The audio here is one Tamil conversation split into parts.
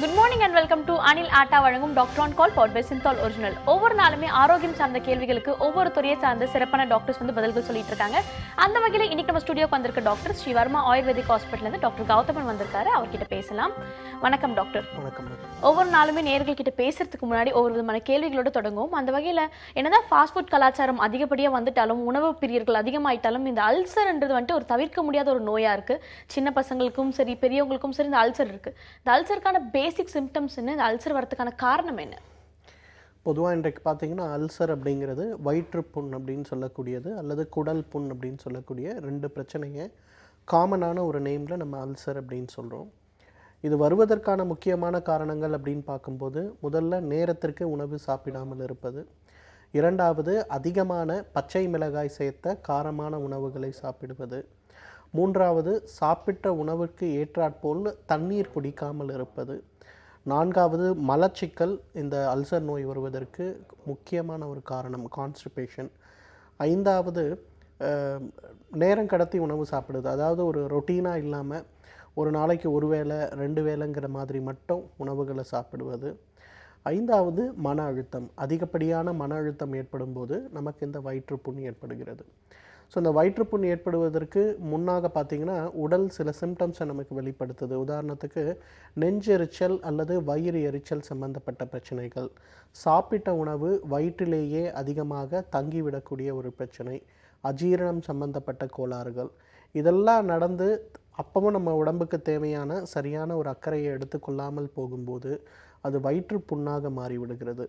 Good morning and welcome to Anil Atta வழங்கும் doctor on call power by Cinthol original. ஒவ்வொரு நாளுமே ஆரோக்கியம் சார்ந்த கேள்விகளுக்கு ஒவ்வொரு துறையை சார்ந்த சிறப்பான டாக்டர்ஸ் பதில்கள் சொல்லிட்டு இருக்காங்க. அந்த வகையில் இன்னைக்கு நம்ம ஸ்டுடியோக்கு வந்திருக்க doctor Sri Varma ayurvedic hospital இருந்து டாக்டர் கௌதமன் வந்திருக்காரு. அவர்கிட்ட பேசலாம். வணக்கம் டாக்டர். வணக்கம். ஒவ்வொரு நாளுமே நேயர்கள் கிட்ட பேசுறதுக்கு முன்னாடி ஒவ்வொரு விதமான கேள்விகளோடு தொடங்குவோம். அந்த வகையில் என்னதான் ஃபாஸ்ட் ஃபுட் கலாச்சாரம் அதிகப்படியாக வந்துட்டாலும், உணவு பிரியர்கள் அதிகமாயிட்டாலும், இந்த அல்சர்ன்றது ஒரு தவிர்க்க முடியாத ஒரு நோயா இருக்கு. சின்ன பசங்களுக்கும் சரி பெரியவங்களுக்கும் சரி இந்த அல்சர் இருக்கு. இந்த அல்சருக்கான பேசிக் சிம்டம்ஸ் என்ன, இந்த அல்சர் வரதுக்கான காரணம் என்ன? பொதுவாக இன்றைக்கு பார்த்தீங்கன்னா அல்சர் அப்படிங்கிறது வயிற்றுப்புண் அப்படின்னு சொல்லக்கூடியது அல்லது குடல் புண் அப்படின்னு சொல்லக்கூடிய ரெண்டு பிரச்சனையை காமனான ஒரு நேமில் நம்ம அல்சர் அப்படின்னு சொல்கிறோம். இது வருவதற்கான முக்கியமான காரணங்கள் அப்படின்னு பார்க்கும்போது, முதல்ல நேரத்திற்கு உணவு சாப்பிடாமல் இருப்பது, இரண்டாவது அதிகமான பச்சை மிளகாய் சேர்த்த காரமான உணவுகளை சாப்பிடுவது, மூன்றாவது சாப்பிட்ட உணவுக்கு ஏற்றாற்போல் தண்ணீர் குடிக்காமல் இருப்பது, நான்காவது மலச்சிக்கல் இந்த அல்சர் நோய் வருவதற்கு முக்கியமான ஒரு காரணம் கான்ஸ்டிபேஷன், ஐந்தாவது நேரம் கடத்தி உணவு சாப்பிடுது, அதாவது ஒரு ரொட்டீனாக இல்லாமல் ஒரு நாளைக்கு ஒரு வேளை ரெண்டு வேளைங்கிற மாதிரி மட்டும் உணவுகளை சாப்பிடுவது, ஐந்தாவது மன அழுத்தம். அதிகப்படியான மன அழுத்தம் ஏற்படும் போது நமக்கு இந்த வயிற்றுப்புண் ஏற்படுகிறது. ஸோ இந்த வயிற்றுப்புண் ஏற்படுவதற்கு முன்னாக பார்த்திங்கன்னா உடல் சில சிம்டம்ஸை நமக்கு வெளிப்படுத்துது. உதாரணத்துக்கு நெஞ்செரிச்சல் அல்லது வயிறு எரிச்சல் சம்பந்தப்பட்ட பிரச்சனைகள், சாப்பிட்ட உணவு வயிற்றிலேயே அதிகமாக தங்கிவிடக்கூடிய ஒரு பிரச்சனை, அஜீரணம் சம்பந்தப்பட்ட கோளாறுகள், இதெல்லாம் நடந்து அப்பவும் நம்ம உடம்புக்கு தேவையான சரியான ஒரு அக்கறையை எடுத்துக்கொள்ளாமல் போகும்போது அது வயிற்று புண்ணாக மாறிவிடுகிறது.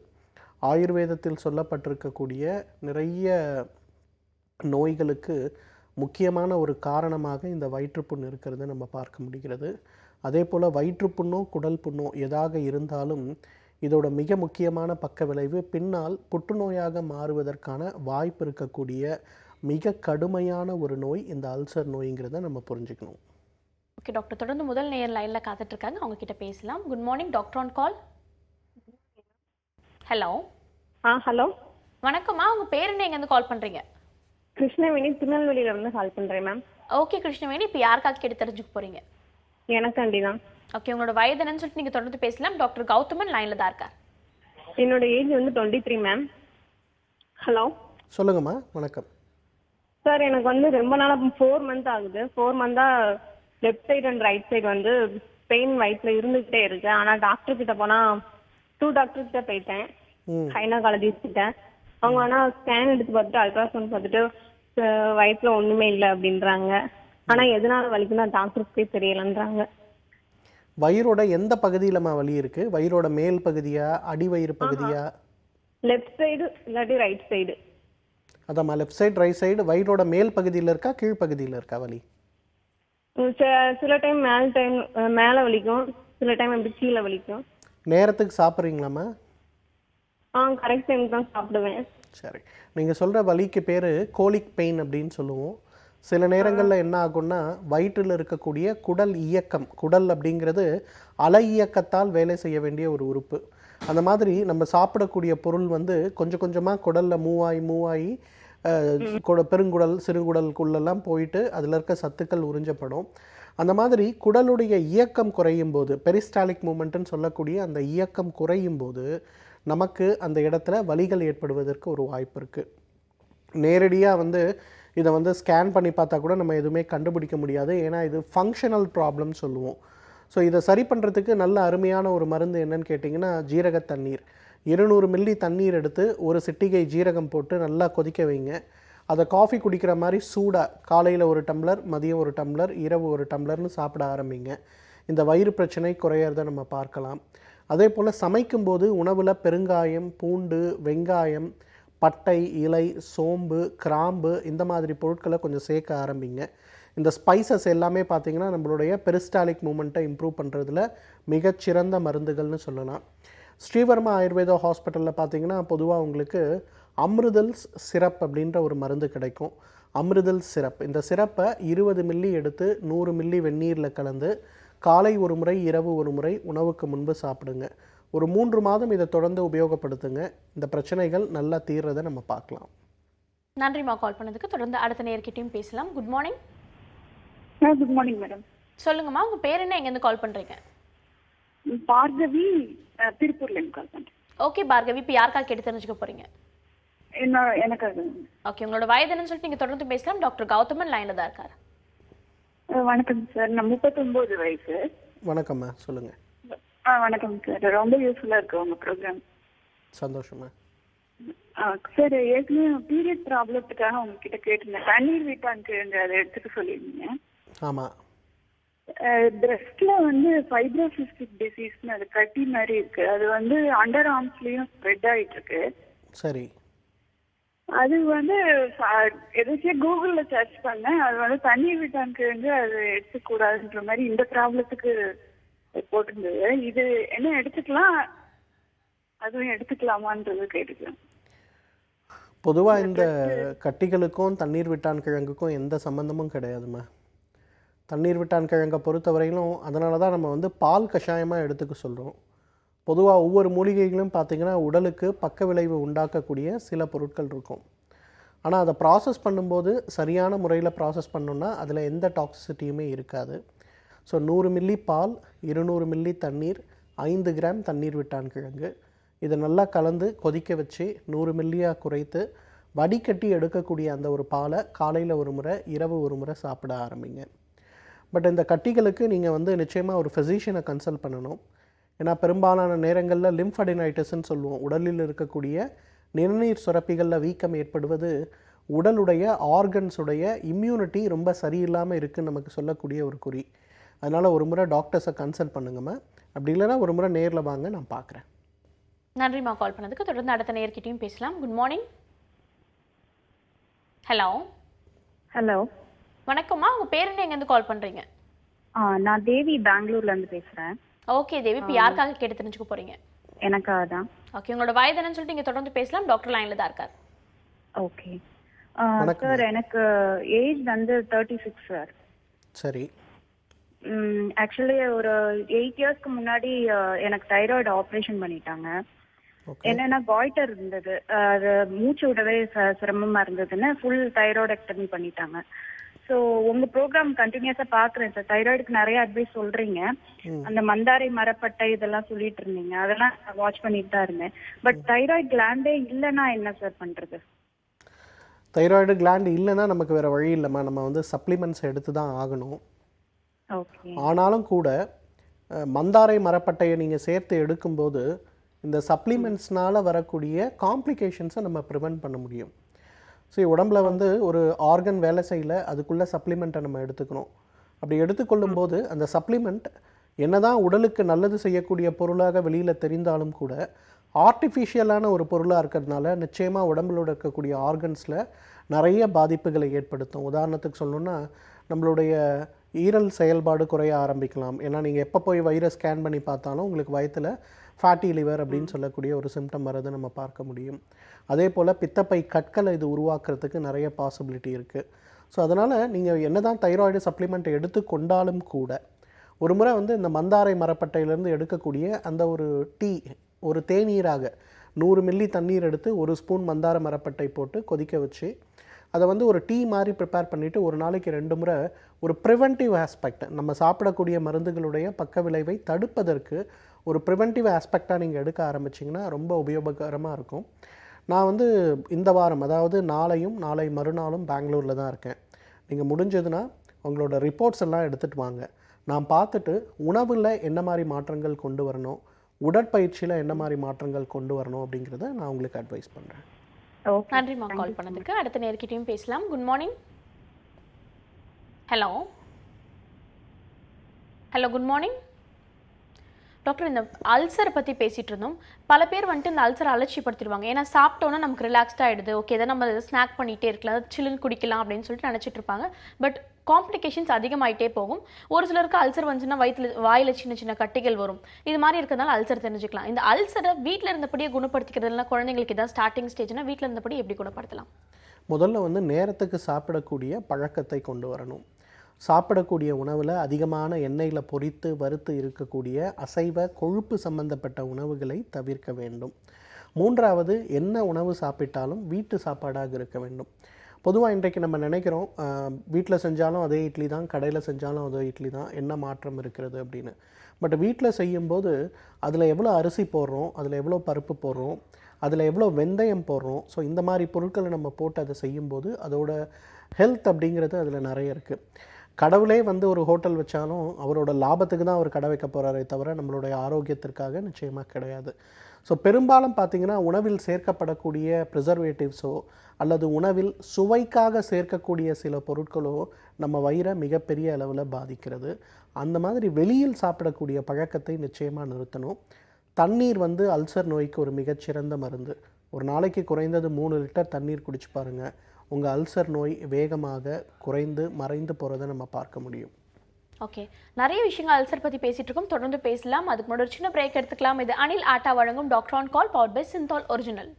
ஆயுர்வேதத்தில் சொல்லப்பட்டிருக்கக்கூடிய நிறைய நோய்களுக்கு முக்கியமான ஒரு காரணமாக இந்த வயிற்றுப்புண் இருக்கிறது நம்ம பார்க்க முடிகிறது. அதே போல் வயிற்றுப்புண்ணோ குடல் புண்ணோ எதாக இருந்தாலும் இதோட மிக முக்கியமான பக்க விளைவு பின்னால் புற்றுநோயாக மாறுவதற்கான வாய்ப்பு இருக்கக்கூடிய மிக கடுமையான ஒரு நோய் இந்த அல்சர் நோய்ங்கிறத நம்ம புரிஞ்சுக்கணும். ஓகே டாக்டர், தொடர்ந்து முதல் நேயர் லைன்ல காத்துட்டு இருக்காங்க, அவங்க கிட்ட பேசலாம். Good morning doctor on call. Hello. Hello வணக்கம்மா, உங்க பேர் என்ன, எங்க இருந்து கால் பண்றீங்க? கிருஷ்ணவேணி, திருநெல்வேலியில இருந்து கால் பண்றேன் மேம். ஓகே கிருஷ்ணவேணி, இப்போ யாருக்காக கேட்டு தெரிஞ்சுக்க போறீங்க? எனக்காண்டி தான். ஓகே, உங்களோட வயது என்னன்னு சொல்லிட்டு நீங்க தொடர்ந்து பேசலாம். டாக்டர் கௌதமன் லைன்ல தான் இருக்கார். என்னோட ஏஜ் 23 மேம். ஹலோ சொல்லுங்கம்மா. வணக்கம் சார். எனக்கு ரொம்ப நாளா 4 மந்த் ஆகுது. 4 மந்தா left side and right side pain வயிற்றுல இருந்துகிட்டே இருக்கு. ஆனா டாக்டர் கிட்ட போனா 2 டாக்டர் கிட்ட போயிட்டேன், கைனகாலஜிஸ்ட் கிட்ட. அவங்க ஆனா ஸ்கேன் எடுத்து பார்த்துட்டு அல்ட்ராசவுண்ட் பார்த்துட்டு வயிற்றுல ஒண்ணுமே இல்லை அப்படின்றாங்க. ஆனா எதனால வலிக்குன்னா டாக்டருக்கே தெரியலன்றாங்க. வயிறோட எந்த பகுதியிலமா வலி இருக்கு? வயிறோட மேல் பகுதியா, அடிவயிறு பகுதியா? லெஃப்ட் சைடு இல்லாட்டி ரைட் சைடு. அதாம்மா, லெஃப்ட் சைடு ரைட் சைடு. வயிறோட மேல் பகுதியில் இருக்கா கீழ் பகுதியில் இருக்கா வலி? சில டைம் மேல வலிக்கும், சில டைம் எப்படி கீழே வலிக்கும். நேரத்துக்கு சாப்பிட்றீங்களாம்மா? கரெக்ட் டைம் தான் சாப்பிடுவேன். சரி, நீங்கள் சொல்கிற வலிக்கு பேர் கோலிக் பெயின் அப்படின்னு சொல்லுவோம். சில நேரங்களில் என்ன ஆகும்னா வயிற்றில் இருக்கக்கூடிய குடல் இயக்கம், குடல் அப்படிங்கிறது அலை இயக்கத்தால் வேலை செய்ய வேண்டிய ஒரு உறுப்பு. அந்த மாதிரி நம்ம சாப்பிடக்கூடிய பொருள் கொஞ்சம் கொஞ்சமாக குடலில் மூவாயி பெருங்குடல் சிறுகுடலுக்குள்ளெல்லாம் போயிட்டு அதில் இருக்க சத்துக்கள் உறிஞ்சப்படும். அந்த மாதிரி குடலுடைய இயக்கம் குறையும் போது, பெரிஸ்டாலிக் மூமெண்ட்டுன்னு சொல்லக்கூடிய அந்த இயக்கம் குறையும் போது நமக்கு அந்த இடத்துல வலிகள் ஏற்படுவதற்கு ஒரு வாய்ப்பு இருக்குது. நேரடியாக இதை ஸ்கேன் பண்ணி பார்த்தா கூட நம்ம எதுவுமே கண்டுபிடிக்க முடியாது. ஏன்னா இது ஃபங்க்ஷனல் ப்ராப்ளம் சொல்லுவோம். ஸோ இதை சரி பண்ணுறதுக்கு நல்ல அருமையான ஒரு மருந்து என்னன்னு கேட்டிங்கன்னா ஜீரக தண்ணீர். 200 மில்லி தண்ணீர் எடுத்து ஒரு சிட்டிகை ஜீரகம் போட்டு நல்லா கொதிக்க வைங்க. அதை காஃபி குடிக்கிற மாதிரி சூடாக காலையில் ஒரு டம்ளர், மதியம் ஒரு டம்ளர், இரவு ஒரு டம்ளர்னு சாப்பிட ஆரம்பிங்க. இந்த வயிறு பிரச்சனை குறையிறத நம்ம பார்க்கலாம். அதே போல் சமைக்கும்போது உணவில் பெருங்காயம், பூண்டு, வெங்காயம், பட்டை, இலை, சோம்பு, கிராம்பு இந்த மாதிரி பொருட்களை கொஞ்சம் சேர்க்க ஆரம்பிங்க. இந்த ஸ்பைசஸ் எல்லாமே பார்த்திங்கன்னா நம்மளுடைய பெரிஸ்டாலிக் மூமெண்ட்டை இம்ப்ரூவ் பண்ணுறதுல மிகச்சிறந்த மருந்துகள்னு சொல்லலாம். ஸ்ரீவர்மா ஆயுர்வேதா ஹாஸ்பிட்டலில் பார்த்திங்கன்னா பொதுவாக உங்களுக்கு அமிர்தல்ஸ் சிரப் அப்படின்ற ஒரு மருந்து கிடைக்கும். அமிர்தல்ஸ் சிரப், இந்த சிரப்பை 20 மில்லி எடுத்து 100 மில்லி வெந்நீரில் கலந்து காலை ஒரு முறை, இரவு ஒரு முறை உணவுக்கு முன்பு சாப்பிடுங்க. ஒரு 3 மாதம் இதை தொடர்ந்து உபயோகப்படுத்துங்க. இந்த பிரச்சனைகள் நல்லா தீர்றதை நம்ம பார்க்கலாம். நன்றிமா கால் பண்ணதுக்கு. தொடர்ந்து அடுத்த நேர்கிட்டையும் பேசலாம். Good morning. Good morning madam. சொல்லுங்கம்மா, உங்க பேர் என்ன, எங்கேருந்து கால் பண்றீங்க? பார்கவி, திருப்பூர்ல இருந்து கால் பண்றேன். ஓகே பார்கவி, இப்போ யாருக்காக கேட்டு தெரிஞ்சுக்க போறீங்க? எனக்காக. ஓகே, உங்களோட வயது என்னன்னு சொல்லிட்டு நீங்க தொடர்ந்து பேசலாம். டாக்டர் கௌதமன் லைன்ல தான் இருக்காரு. வணக்கம் சார், நான் 39 வயசு. வணக்கம்மா, சொல்லுங்க. வணக்கம் சார், ரொம்ப யூஸ்ஃபுல்லா இருக்கு உங்க ப்ரோக்ராம். சந்தோஷமா. சார், ஏற்கனவே பீரியட் ப்ராப்ளத்துக்காக உங்ககிட்ட கேட்டிருந்தேன். தண்ணீர் வீட்டான்க்கு அதை எடுத்துக்க சொல்லியிருந்தீங்க. ஆமா. பிரெஸ்ட்ல வந்து ஃபைப்ரோசிஸ்டிக் டிசீஸ்னு அது கட்டி மாதிரி இருக்கு. அது வந்து அண்டர் ஆர்ம்ஸ்லயும் ஸ்ப்ரெட் ஆயிட்டு இருக்கு. சரி. அது வந்து எதாச்சும் கூகுள்ல சர்ச் பண்ணேன். அது வந்து தண்ணீர் வீட்டான்க்கு வந்து அது எடுத்துக்கூடாதுன்ற மாதிரி இந்த ப்ராப்ளத்துக்கு போட்டிருந்தது. இது என்ன எடுத்துக்கலாம், அதுவும் எடுத்துக்கலாமான்றது கேட்டுக்கலாம். பொதுவாக இந்த கட்டிகளுக்கும் தண்ணீர் விட்டான் கிழங்குக்கும் எந்த சம்மந்தமும் கிடையாதுமா. தண்ணீர் விட்டான் கிழங்கை பொறுத்தவரையிலும் அதனால தான் நம்ம வந்து பால் கஷாயமாக எடுத்துக்க சொல்கிறோம். பொதுவாக ஒவ்வொரு மூலிகைகளும் பார்த்திங்கன்னா உடலுக்கு பக்க விளைவு உண்டாக்கக்கூடிய சில பொருட்கள் இருக்கும். ஆனால் அதை ப்ராசஸ் பண்ணும்போது சரியான முறையில் ப்ராசஸ் பண்ணோன்னா அதில் எந்த டாக்ஸிசிட்டியுமே இருக்காது. ஸோ 100 மில்லி பால், 200 மில்லி தண்ணீர், 5 கிராம் தண்ணீர் விட்டான் கிழங்கு, இதை நல்லா கலந்து கொதிக்க வச்சு 100 மில்லியாக குறைத்து வடிகட்டி எடுக்கக்கூடிய அந்த ஒரு பாலை காலையில் ஒரு முறை, இரவு ஒரு முறை சாப்பிட ஆரம்பிங்க. பட் இந்த கட்டிகளுக்கு நீங்கள் வந்து நிச்சயமாக ஒரு ஃபிசிஷியனை கன்சல்ட் பண்ணணும். ஏன்னா பெரும்பாலான நேரங்களில் லிம்ஃபடினைட்டிஸ்ன்னு சொல்லுவோம். உடலில் இருக்கக்கூடிய நிணநீர் சுரப்பிகளில் வீக்கம் ஏற்படுவது உடலுடைய ஆர்கன்ஸுடைய இம்யூனிட்டி ரொம்ப சரியில்லாமல் இருக்குதுன்னு நமக்கு சொல்லக்கூடிய ஒரு குறி. அதனால் ஒரு முறை டாக்டர்ஸை கன்சல்ட் பண்ணுங்கம்மா. அப்படி இல்லைன்னா ஒரு முறை நேரில் வாங்க, நான் பார்க்குறேன். நன்றிம்மா கால் பண்ணதுக்கு. தொடர்ந்து அடுத்த நேர்கிட்டையும் பேசலாம். Good morning. ஹலோ. ஹலோ, வணக்கம்மா, உங்க பேர் என்ன, எங்கேருந்து கால் பண்றீங்க? நான் தேவி, பெங்களூர்ல இருந்து பேசுறேன். ஓகே தேவி, இப்போ யாருக்காக கேட்டு தெரிஞ்சுக்க போறீங்க? எனக்காக தான். ஓகே, உங்களோட வயது என்னன்னு சொல்லிட்டு நீங்க தொடர்ந்து பேசலாம். டாக்டர் லைன்ல தான் இருக்கார். ஓகே சார், எனக்கு ஏஜ் வந்து 36 சார். சரி. ஆக்சுவலி ஒரு 8 இயர்ஸ்க்கு முன்னாடி எனக்கு தைராய்டு ஆப்ரேஷன் பண்ணிட்டாங்க. என்னன்னா காய்டர் இருந்தது, அது மூச்சு விடவே சிரமமா இருந்ததுன்னு ஃபுல் தைராய்டெக்டமி பண்ணிட்டாங்க. ஸோ உங்க ப்ரோக்ராம் கண்டினியூஸா பாக்குறேன் சார். தைராய்டுக்கு நிறைய அட்வைஸ் சொல்றீங்க. அந்த மந்தாரை மரப்பட்டை இதெல்லாம் சொல்லிட்டு இருந்தீங்க, அதெல்லாம் வாட்ச் பண்ணிட்டு தான் இருந்தேன். பட் தைராய்டு கிளாண்டே இல்லைன்னா என்ன சார் பண்றது? தைராய்டு கிளாண்ட் இல்லைன்னா நமக்கு வேறு வழி இல்லைம்மா, நம்ம வந்து சப்ளிமெண்ட்ஸ் எடுத்து தான் ஆகணும். ஓகே. ஆனாலும் கூட மந்தாரை மரப்பட்டையை நீங்கள் சேர்த்து எடுக்கும்போது இந்த சப்ளிமெண்ட்ஸ்னால் வரக்கூடிய காம்ப்ளிகேஷன்ஸை நம்ம ப்ரிவெண்ட் பண்ண முடியும். ஸோ உடம்புல வந்து ஒரு ஆர்கன் வேலை செய்யல, அதுக்குள்ளே சப்ளிமெண்ட்டை நம்ம எடுத்துக்கணும். அப்படி எடுத்துக்கொள்ளும் போது அந்த சப்ளிமெண்ட் என்னதான் உடலுக்கு நல்லது செய்யக்கூடிய பொருளாக வெளியில் தெரிந்தாலும் கூட ஆர்டிஃபிஷியலான ஒரு பொருளாக இருக்கிறதுனால நிச்சயமாக உடம்புல இருக்கக்கூடிய ஆர்கன்ஸில் நிறைய பாதிப்புகளை ஏற்படுத்தும். உதாரணத்துக்கு சொல்லணுன்னா நம்மளுடைய ஈரல் செயல்பாடு குறைய ஆரம்பிக்கலாம். ஏன்னா நீங்கள் எப்போ போய் வயிறை ஸ்கேன் பண்ணி பார்த்தாலும் உங்களுக்கு வயிற்றில் ஃபேட்டி லிவர் அப்படின்னு சொல்லக்கூடிய ஒரு சிம்டம் வரதை நம்ம பார்க்க முடியும். அதே போல் பித்தப்பை கற்களை இது உருவாக்குறதுக்கு நிறைய பாசிபிலிட்டி இருக்குது. ஸோ அதனால் நீங்கள் என்ன தான் தைராய்டு சப்ளிமெண்ட் எடுத்து கொண்டாலும் கூட ஒரு முறை வந்து இந்த மந்தாரை மரப்பட்டையிலேருந்து எடுக்கக்கூடிய அந்த ஒரு டீ, ஒரு தேநீராக 100 மில்லி தண்ணீர் எடுத்து 1 ஸ்பூன் மந்தார மரப்பட்டை போட்டு கொதிக்க வச்சு அதை வந்து ஒரு டீ மாதிரி ப்ரிப்பேர் பண்ணிவிட்டு ஒரு நாளைக்கு 2 முறை ஒரு ப்ரிவென்டிவ் ஆஸ்பெக்ட், நம்ம சாப்பிடக்கூடிய மருந்துகளுடைய பக்க விளைவை தடுப்பதற்கு ஒரு ப்ரிவென்டிவ் ஆஸ்பெக்டாக நீங்கள் எடுக்க ஆரம்பிச்சிங்கன்னா ரொம்ப உபயோககரமாக இருக்கும். நான் வந்து இந்த வாரம், அதாவது நாளையும் நாளை மறுநாளும் பெங்களூரில் தான் இருக்கேன். நீங்கள் முடிஞ்சதுன்னா உங்களோட ரிப்போர்ட்ஸ் எல்லாம் எடுத்துகிட்டு வாங்க. நான் பார்த்துட்டு உணவில் என்ன மாதிரி மாற்றங்கள் கொண்டு வரணும், உடற்பயிற்சியில் என்ன மாதிரி மாற்றங்கள் கொண்டு வரணும் அப்படிங்கிறத நான் உங்களுக்கு அட்வைஸ் பண்ணுறேன். நன்றிம்மா கால் பண்ணதுக்கு. அடுத்த நேர்கிட்டையும் பேசலாம். Good morning. Hello. Hello, good morning doctor. இந்த அல்சரை பற்றி பேசிகிட்டு இருந்தோம். பல பேர் வந்துட்டு இந்த அல்சரை அலட்சியப்படுத்திடுவாங்க. ஏன்னா சாப்பிட்டோன்னா நமக்கு ரிலாக்ஸ்டாக ஆகிடுது, ஓகே இதை நம்ம ஸ்நாக் பண்ணிகிட்டே இருக்கலாம், சில்லுன்னு குடிக்கலாம் அப்படின்னு சொல்லிட்டு நினச்சிட்டு இருப்பாங்க. பட் காம்ப்ளிகேஷன்ஸ் அதிகமாகிட்டே போகும். ஒரு சிலருக்கு அல்சர் வந்துச்சுன்னா வாயில் சின்ன சின்ன கட்டிகள் வரும். இது மாதிரி இருக்கிறதுனால அல்சர் தெரிஞ்சுக்கலாம். இந்த அல்சரை வீட்டில் இருந்தபடியே குணப்படுத்திக்கிறதுனா குழந்தைங்களுக்கு இதான் ஸ்டார்டிங் ஸ்டேஜ்னா வீட்டில் இருந்தபடி எப்படி குணப்படுத்தலாம்? முதல்ல வந்து நேரத்துக்கு சாப்பிடக்கூடிய பழக்கத்தை கொண்டு வரணும். சாப்பிடக்கூடிய உணவில் அதிகமான எண்ணெயில் பொரித்து வறுத்து இருக்கக்கூடிய அசைவ கொழுப்பு சம்பந்தப்பட்ட உணவுகளை தவிர்க்க வேண்டும். 3வது, என்ன உணவு சாப்பிட்டாலும் வீட்டு சாப்பாடாக இருக்க வேண்டும். பொதுவாக இன்றைக்கு நம்ம நினைக்கிறோம் வீட்டில் செஞ்சாலும் அதே இட்லி தான், கடையில் செஞ்சாலும் அதே இட்லி தான், என்ன மாற்றம் இருக்கிறது அப்படின்னு. பட் வீட்டில் செய்யும்போது அதில் எவ்வளோ அரிசி போடுறோம், அதில் எவ்வளோ பருப்பு போடுறோம், அதில் எவ்வளோ வெந்தயம் போடுறோம், ஸோ இந்த மாதிரி பொருட்களை நம்ம போட்டு அதை செய்யும்போது அதோட ஹெல்த் அப்படிங்கிறது அதில் நிறைய இருக்குது. கடவுளே வந்து ஒரு ஹோட்டல் வச்சாலும் அவரோட லாபத்துக்கு தான் அவர் கடை வைக்க போகிறாரே தவிர நம்மளுடைய ஆரோக்கியத்திற்காக நிச்சயமாக கிடையாது. ஸோ பெரும்பாலும் பார்த்திங்கன்னா உணவில் சேர்க்கப்படக்கூடிய ப்ரிசர்வேட்டிவ்ஸோ அல்லது உணவில் சுவைக்காக சேர்க்கக்கூடிய சில பொருட்களோ நம்ம வயிறை மிகப்பெரிய அளவில் பாதிக்கிறது. அந்த மாதிரி வெளியில் சாப்பிடக்கூடிய பழக்கத்தை நிச்சயமாக நிறுத்தணும். தண்ணீர் வந்து அல்சர் நோய்க்கு ஒரு மிகச்சிறந்த மருந்து. ஒரு நாளைக்கு குறைந்தது 3 லிட்டர் தண்ணீர் குடிச்சு பாருங்கள், உங்கள் அல்சர் நோய் வேகமாக குறைந்து மறைந்து போகிறத நம்ம பார்க்க முடியும். ஓகே, நிறைய விஷயங்கள் அல்சர் பற்றி பேசிட்டு இருக்கோம், தொடர்ந்து பேசலாம். அதுக்கு முன்னாடி ஒரு சின்ன பிரேக் எடுத்துக்கலாம். இது அனில் ஆட்டா வழங்கும் doctor on call powered by Cinthol original.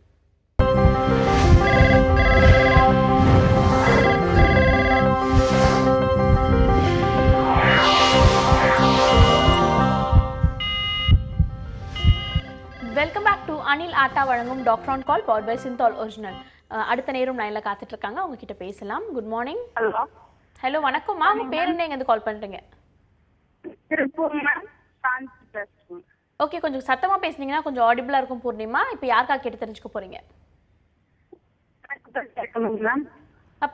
Welcome back to Anil Atta வழங்கும் doctor on call powered by Cinthol original. அடுத்த நேரம் லைன்ல காத்துட்டு இருக்காங்க, அவங்க கிட்ட பேசலாம். Good morning. ஹலோ. ஹலோ, வணக்கம்மா. உங்க பேர் என்ன, எங்க இருந்து கால் பண்றீங்க? திருப்பூர் மேம். சாந்தி பேசுறேன். ஓகே, கொஞ்சம் சத்தமா பேசுனீங்கன்னா கொஞ்சம் ஆடிபிளா இருக்கும் பூர்ணிமா. இப்போ யாருக்கா கேட்டு தெரிஞ்சுக்க போறீங்க? மேம்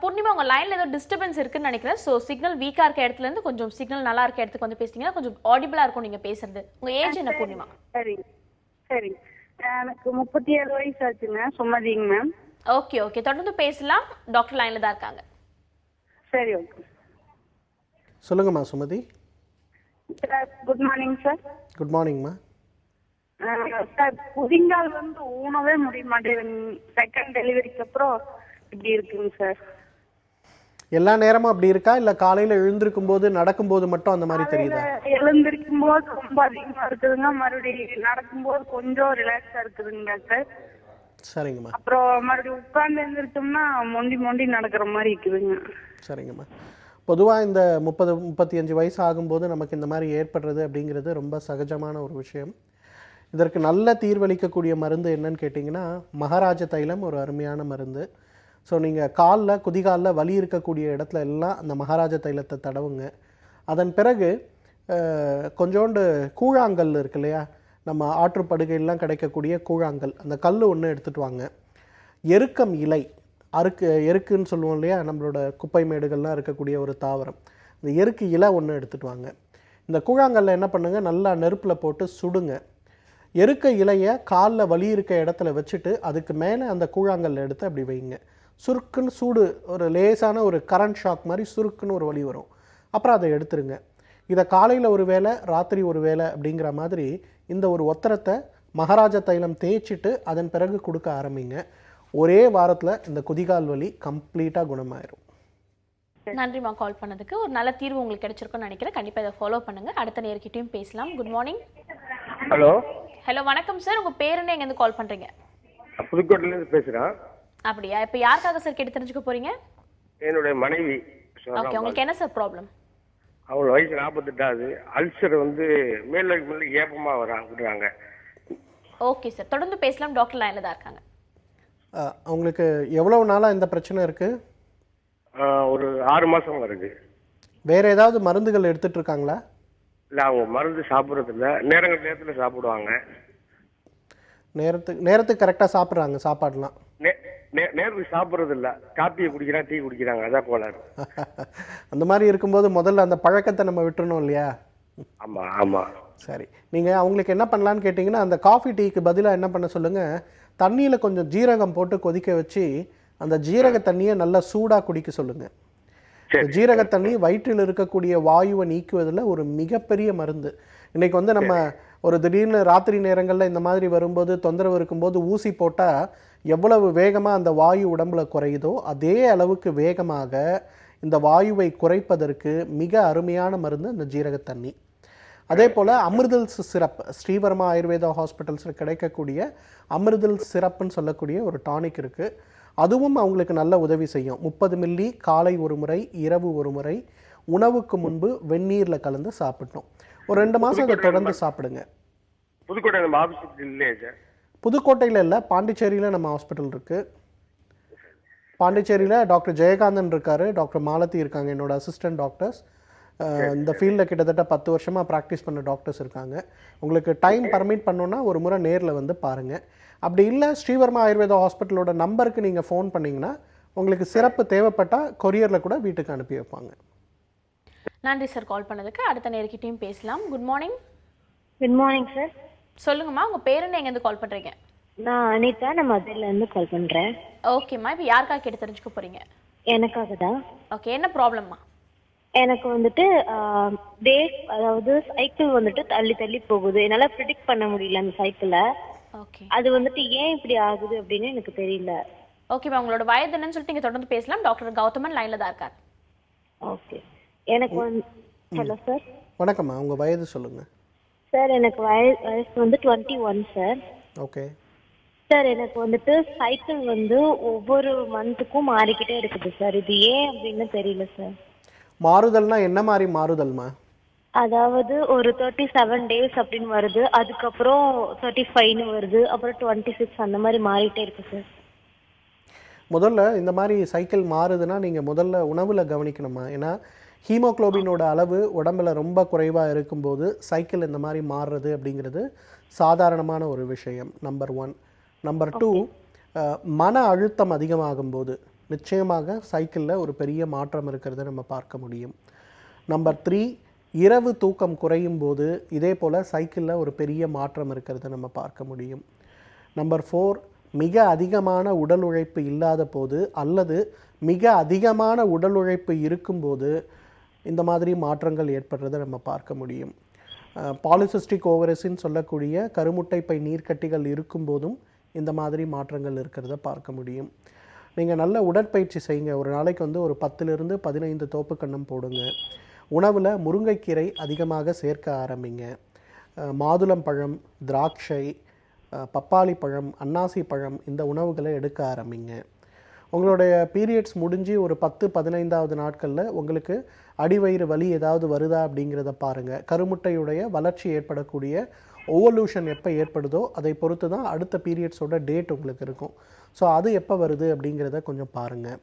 பூர்ணிமா, உங்க லைன்ல ஏதோ டிஸ்டர்பன்ஸ் இருக்குன்னு நினைக்கிறேன். ஸோ சிக்னல் வீக்கா இருக்க இடத்துல இருந்து கொஞ்சம் சிக்னல் நல்லா இருக்க இடத்துக்கு வந்து பேசுனீங்கன்னா கொஞ்சம் ஆடிபிளா இருக்கும் நீங்க பேசுறது. உங்க ஏஜ் என்ன பூர்ணிமா? சரி சரி, எனக்கு 37 வயசு ஆச்சுங்க. சுமதிங்க மேம். ஓகே ஓகே, தொடர்ந்து பேசலாம். டாக்டர் லைன்ல தான் இருக்காங்க. சரி, ஓகே. சொல்லுங்கம்மா Sumathi. Sir good morning sir. Good மார்னிங்மா. சார், புதிங்கால் வந்து ஊனவே முடிய மாட்டேங்குது. செகண்ட் டெலிவரிக்கு அப்புறம் இப்படி இருக்குங்க சார். எல்லா நேரமும் அப்படி இருக்கா, இல்லை காலையில் எழுந்திருக்கும் போது நடக்கும்போது மட்டும் அந்த மாதிரி தெரியுதா? எழுந்திருக்கும் போது ரொம்ப அதிகமா இருக்குதுங்க, மறுபடியும் நடக்கும்போது கொஞ்சம் ரிலாக்ஸா இருக்குதுங்க சார். சரிங்கம்மா. அப்புறம் மறுபடியும் உட்கார்ந்து எழுந்திரிச்சோம்னா மொண்டி மொண்டி நடக்கிற மாதிரி இருக்குதுங்க. சரிங்கம்மா. பொதுவாக இந்த 30-35 வயசு ஆகும்போது நமக்கு இந்த மாதிரி ஏற்படுறது அப்படிங்கிறது ரொம்ப சகஜமான ஒரு விஷயம். இதற்கு நல்ல தீர்வளிக்கக்கூடிய மருந்து என்னன்னு கேட்டிங்கன்னா, மகாராஜ தைலம் ஒரு அருமையான மருந்து. ஸோ நீங்கள் காலில் குதிகாலில் வலி இருக்கக்கூடிய இடத்துல எல்லாம் அந்த மகாராஜ தைலத்தை தடவுங்க. அதன் பிறகு கொஞ்சோண்டு கூழாங்கல் இருக்கு இல்லையா, நம்ம ஆற்றுப்படுகையெல்லாம் கிடைக்கக்கூடிய கூழாங்கல், அந்த கல் ஒன்று எடுத்துகிட்டு வாங்க. எருக்கம் இலை, எருக்குன்னு சொல்லுவோம் இல்லையா, நம்மளோட குப்பை மேடுகள்லாம் இருக்கக்கூடிய ஒரு தாவரம், இந்த எருக்கு இலை ஒன்று எடுத்துகிட்டு வாங்க. இந்த கூழாங்கல்ல என்ன பண்ணுங்க, நல்லா நெருப்பில் போட்டு சுடுங்க. எருக்க இலையை காலில் வலி இருக்க இடத்துல வச்சுட்டு அதுக்கு மேலே அந்த கூழாங்கல்ல எடுத்து அப்படி வைங்க. சுருக்குன்னு சூடு, ஒரு லேசான ஒரு கரண்ட் ஷாக் மாதிரி சுருக்குன்னு ஒரு வலி வரும். அப்புறம் அதை எடுத்துருங்க. இதை காலையில் ஒரு வேளை, ராத்திரி ஒரு வேளை அப்படிங்கிற மாதிரி இந்த ஒரு ஒத்தரத்தை மகாராஜா தைலம் தேய்ச்சிட்டு அதன் பிறகு கொடுக்க ஆரம்பிங்க. ஒரே வாரத்தில் இந்த குதிகால் வலி கம்ப்ளீட்டாக குணமாயிரும். நன்றிமா கால் பண்ணதுக்கு. ஒரு நல்ல தீர்வு உங்களுக்கு கிடைச்சிருக்கும்னு நினைக்கிறேன். கண்டிப்பாக இதை ஃபாலோ பண்ணுங்க. அடுத்த நேர்கிட்டையும் பேசலாம். Good morning. ஹலோ. ஹலோ, வணக்கம் சார். உங்க பேர் என்ன, எங்கேருந்து கால் பண்றீங்க? புதுக்கோட்டையிலேருந்து பேசுகிறேன். அப்படியா? இப்போ யாருக்காக சார் கேட்டு தெரிஞ்சுக்க போறீங்க? என்னுடைய மனைவி. ஓகே, உங்களுக்கு என்ன சார் ப்ராப்ளம்? அவங்க வயசு 48. அல்சர் வந்து மேல ஏப்பமாக விடுறாங்க. ஓகே சார், தொடர்ந்து பேசலாம். டாக்டர் லைனில் தான் இருக்காங்க. அவங்களுக்கு எவ்வளவு நாளாக இந்த பிரச்சனை இருக்குது? ஒரு 6 மாதம் வருது. வேறு ஏதாவது மருந்துகள் எடுத்துகிட்டு இருக்காங்களா? இல்லை, அவங்க மருந்து சாப்பிட்றதில்ல. நேரத்தில் சாப்பிடுவாங்க. நேரத்துக்கு கரெக்டாக சாப்பிட்றாங்க சாப்பாடுலாம்? நேரத்துக்கு சாப்பிட்றதில்ல. காப்பியை குடிக்கிறாங்க, டீ குடிக்கிறாங்க. அதான் கோளாறு. அந்த மாதிரி இருக்கும்போது முதல்ல அந்த பழக்கத்தை நம்ம விட்டுறணும் இல்லையா? ஆமாம் ஆமாம். சரி, நீங்கள் அவங்களுக்கு என்ன பண்ணலான்னு கேட்டிங்கன்னா, அந்த காஃபி டீக்கு பதிலாக என்ன பண்ண சொல்லுங்கள், தண்ணியில் கொஞ்சம் ஜீரகம் போட்டு கொதிக்க வச்சு அந்த ஜீரக தண்ணியை நல்லா சூடாக குடிக்க சொல்லுங்கள். ஜீரக தண்ணி வயிற்றில் இருக்கக்கூடிய வாயுவை நீக்குவதில் ஒரு மிகப்பெரிய மருந்து. இன்றைக்கி வந்து நம்ம ஒரு திடீர்னு ராத்திரி நேரங்களில் இந்த மாதிரி வரும்போது, தொந்தரவு இருக்கும்போது ஊசி போட்டால் எவ்வளவு வேகமாக அந்த வாயு உடம்புல குறையுதோ அதே அளவுக்கு வேகமாக இந்த வாயுவை குறைப்பதற்கு மிக அருமையான மருந்து அந்த ஜீரக தண்ணி. அதே போல் அமிர்தல்ஸ் சிரப், ஸ்ரீவர்மா ஆயுர்வேதா ஹாஸ்பிட்டல்ஸில் கிடைக்கக்கூடிய அமிர்தல்ஸ் சிரப்புன்னு சொல்லக்கூடிய ஒரு டானிக் இருக்குது. அதுவும் அவங்களுக்கு நல்ல உதவி செய்யும். 30 மில்லி காலை ஒரு முறை, இரவு ஒரு முறை, உணவுக்கு முன்பு வெந்நீரில் கலந்து சாப்பிட்டோம். ஒரு 2 மாதம் அதை தொடர்ந்து சாப்பிடுங்க. புதுக்கோட்டை நம்ம ஆஃபீஸ் இல்லையா சார்? புதுக்கோட்டையில் இல்லை, பாண்டிச்சேரியில் நம்ம ஹாஸ்பிட்டல் இருக்குது. பாண்டிச்சேரியில் டாக்டர் ஜெயகாந்தன் இருக்கார், டாக்டர் மாலதி இருக்காங்க, என்னோட அசிஸ்டன்ட் டாக்டர்ஸ். இந்த ஃபீல்டில் கிட்டத்தட்ட 10 வருஷமாக ப்ராக்டிஸ் பண்ண டாக்டர்ஸ் இருக்காங்க. உங்களுக்கு டைம் பர்மிட் பண்ணோன்னா ஒரு முறை நேரில் வந்து பாருங்கள். அப்படி இல்லை, ஸ்ரீவர்மா ஆயுர்வேதா ஹாஸ்பிட்டலோட நம்பருக்கு நீங்கள் ஃபோன் பண்ணிங்கன்னா உங்களுக்கு சிறப்பு தேவைப்பட்டால் கொரியரில் கூட வீட்டுக்கு அனுப்பி வைப்பாங்க. நன்றி சார் கால் பண்ணதுக்கு. அடுத்த நேர்கிட்டையும் பேசலாம். Good morning. Good morning sir. சொல்லுங்கம்மா, உங்கள் பேர் என்ன, எங்கேருந்து கால் பண்ணுறீங்க? நான் அனிதா, நான் மதுரையிலேருந்து கால் பண்ணுறேன். ஓகேம்மா, இப்போ யாருக்காக கேட்டு தெரிஞ்சுக்க போகிறீங்க? எனக்காக தான். ஓகே, என்ன ப்ராப்ளம்மா? எனக்கு வந்துட்டு டேட், அதாவது சைக்கிள் வந்துட்டு தள்ளி தள்ளி போகுது. என்னால் ப்ரிடிக்ட் பண்ண முடியல அந்த சைக்கிளை. ஓகே அது வந்துட்டு ஏன் இப்படி ஆகுது அப்படின்னு எனக்கு தெரியல. ஓகேம்மா, உங்களோட வயது என்னன்னு சொல்லிட்டு நீங்கள் தொடர்ந்து பேசலாம். டாக்டர் கௌதமன் லைனில் தான் இருக்கார். ஓகே, எனக்கு ஹலோ சார். வணக்கம்மா, உங்கள் வயது சொல்லுங்கள். சார் எனக்கு வயசு வந்து 21 சார். ஓகே சார், எனக்கு வந்துட்டு சைக்கிள் வந்து ஒவ்வொரு மந்த்துக்கும் மாறிக்கிட்டே இருக்குது சார். இது ஏன் அப்படின்னு தெரியல சார். மாறுதல்னா என்ன மாதிரி மாறுதல்மா? அதாவது ஒரு 37 டேஸ் அப்படின்னு வருது, அதுக்கப்புறம் 35ன்னு வருது, அப்புறம் 26 அந்த மாதிரி மாறிட்டே இருக்கு சார். முதல்ல இந்த மாதிரி சைக்கிள் மாறுதுன்னா நீங்கள் முதல்ல உணவில் கவனிக்கணுமா. ஏன்னா ஹீமோக்ளோபினோட அளவு உடம்புல ரொம்ப குறைவாக இருக்கும்போது சைக்கிள் இந்த மாதிரி மாறுறது அப்படிங்கிறது சாதாரணமான ஒரு விஷயம். நம்பர் 1. நம்பர் 2, மன அழுத்தம் அதிகமாகும்போது நிச்சயமாக சைக்கிளில் ஒரு பெரிய மாற்றம் இருக்கிறத நம்ம பார்க்க முடியும். நம்பர் 3, இரவு தூக்கம் குறையும் போது இதே போல் சைக்கிளில் ஒரு பெரிய மாற்றம் இருக்கிறத நம்ம பார்க்க முடியும். நம்பர் 4, மிக அதிகமான உடல் உழைப்பு இல்லாத போது அல்லது மிக அதிகமான உடல் உழைப்பு இருக்கும்போது இந்த மாதிரி மாற்றங்கள் ஏற்படுறதை நம்ம பார்க்க முடியும். பாலிசிஸ்டிக் ஓவரசின்னு சொல்லக்கூடிய கருமுட்டைப்பை நீர்க்கட்டிகள் இருக்கும்போதும் இந்த மாதிரி மாற்றங்கள் இருக்கிறத பார்க்க முடியும். நீங்கள் நல்ல உடற்பயிற்சி செய்யுங்க. ஒரு நாளைக்கு வந்து ஒரு 10லிருந்து 15 தோப்பு கன்னம் போடுங்க. உணவில் முருங்கைக்கீரை அதிகமாக சேர்க்க ஆரம்பிங்க. மாதுளம் பழம், திராட்சை, பப்பாளி பழம், அன்னாசி பழம் இந்த உணவுகளை எடுக்க ஆரம்பிங்க. உங்களுடைய பீரியட்ஸ் முடிஞ்சு ஒரு 10-15வது நாட்களில் உங்களுக்கு அடிவயிறு வலி ஏதாவது வருதா அப்படிங்கிறத பாருங்கள். கருமுட்டையுடைய வளர்ச்சி ஏற்படக்கூடிய ஓவல்யூஷன் எப்போ ஏற்படுதோ அதை பொறுத்து தான் அடுத்த பீரியட்ஸோட டேட் உங்களுக்கு இருக்கும். ஸோ அது எப்போ வருது அப்படிங்கிறத கொஞ்சம் பாருங்கள்.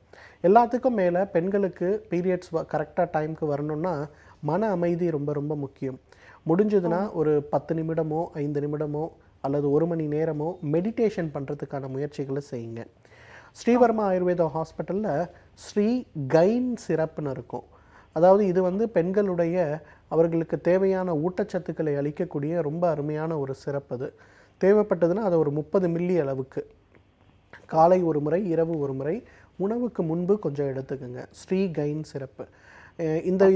எல்லாத்துக்கும் மேலே பெண்களுக்கு பீரியட்ஸ் கரெக்டாக டைமுக்கு வரணும்னா மன அமைதி ரொம்ப ரொம்ப முக்கியம். முடிஞ்சதுன்னா ஒரு 10 நிமிடமோ 5 நிமிடமோ அல்லது 1 மணி நேரமோ மெடிடேஷன் பண்ணுறதுக்கான முயற்சிகளை செய்யுங்க. ஸ்ரீவர்மா ஆயுர்வேதா ஹாஸ்பிட்டலில் ஸ்ரீ கைன் சிரப்புன்னு இருக்கும். அதாவது இது வந்து பெண்களுடைய அவர்களுக்கு தேவையான ஊட்டச்சத்துக்களை அளிக்கக்கூடிய ரொம்ப அருமையான ஒரு சிரப்பு. அது தேவைப்பட்டதுன்னா அதை ஒரு 30 மில்லி அளவுக்கு காலை ஒரு முறை, இரவு ஒரு முறை, உணவுக்கு முன்பு கொஞ்சம் எடுத்துக்கோங்க. ஸ்ரீ கைன் சிரப்பு.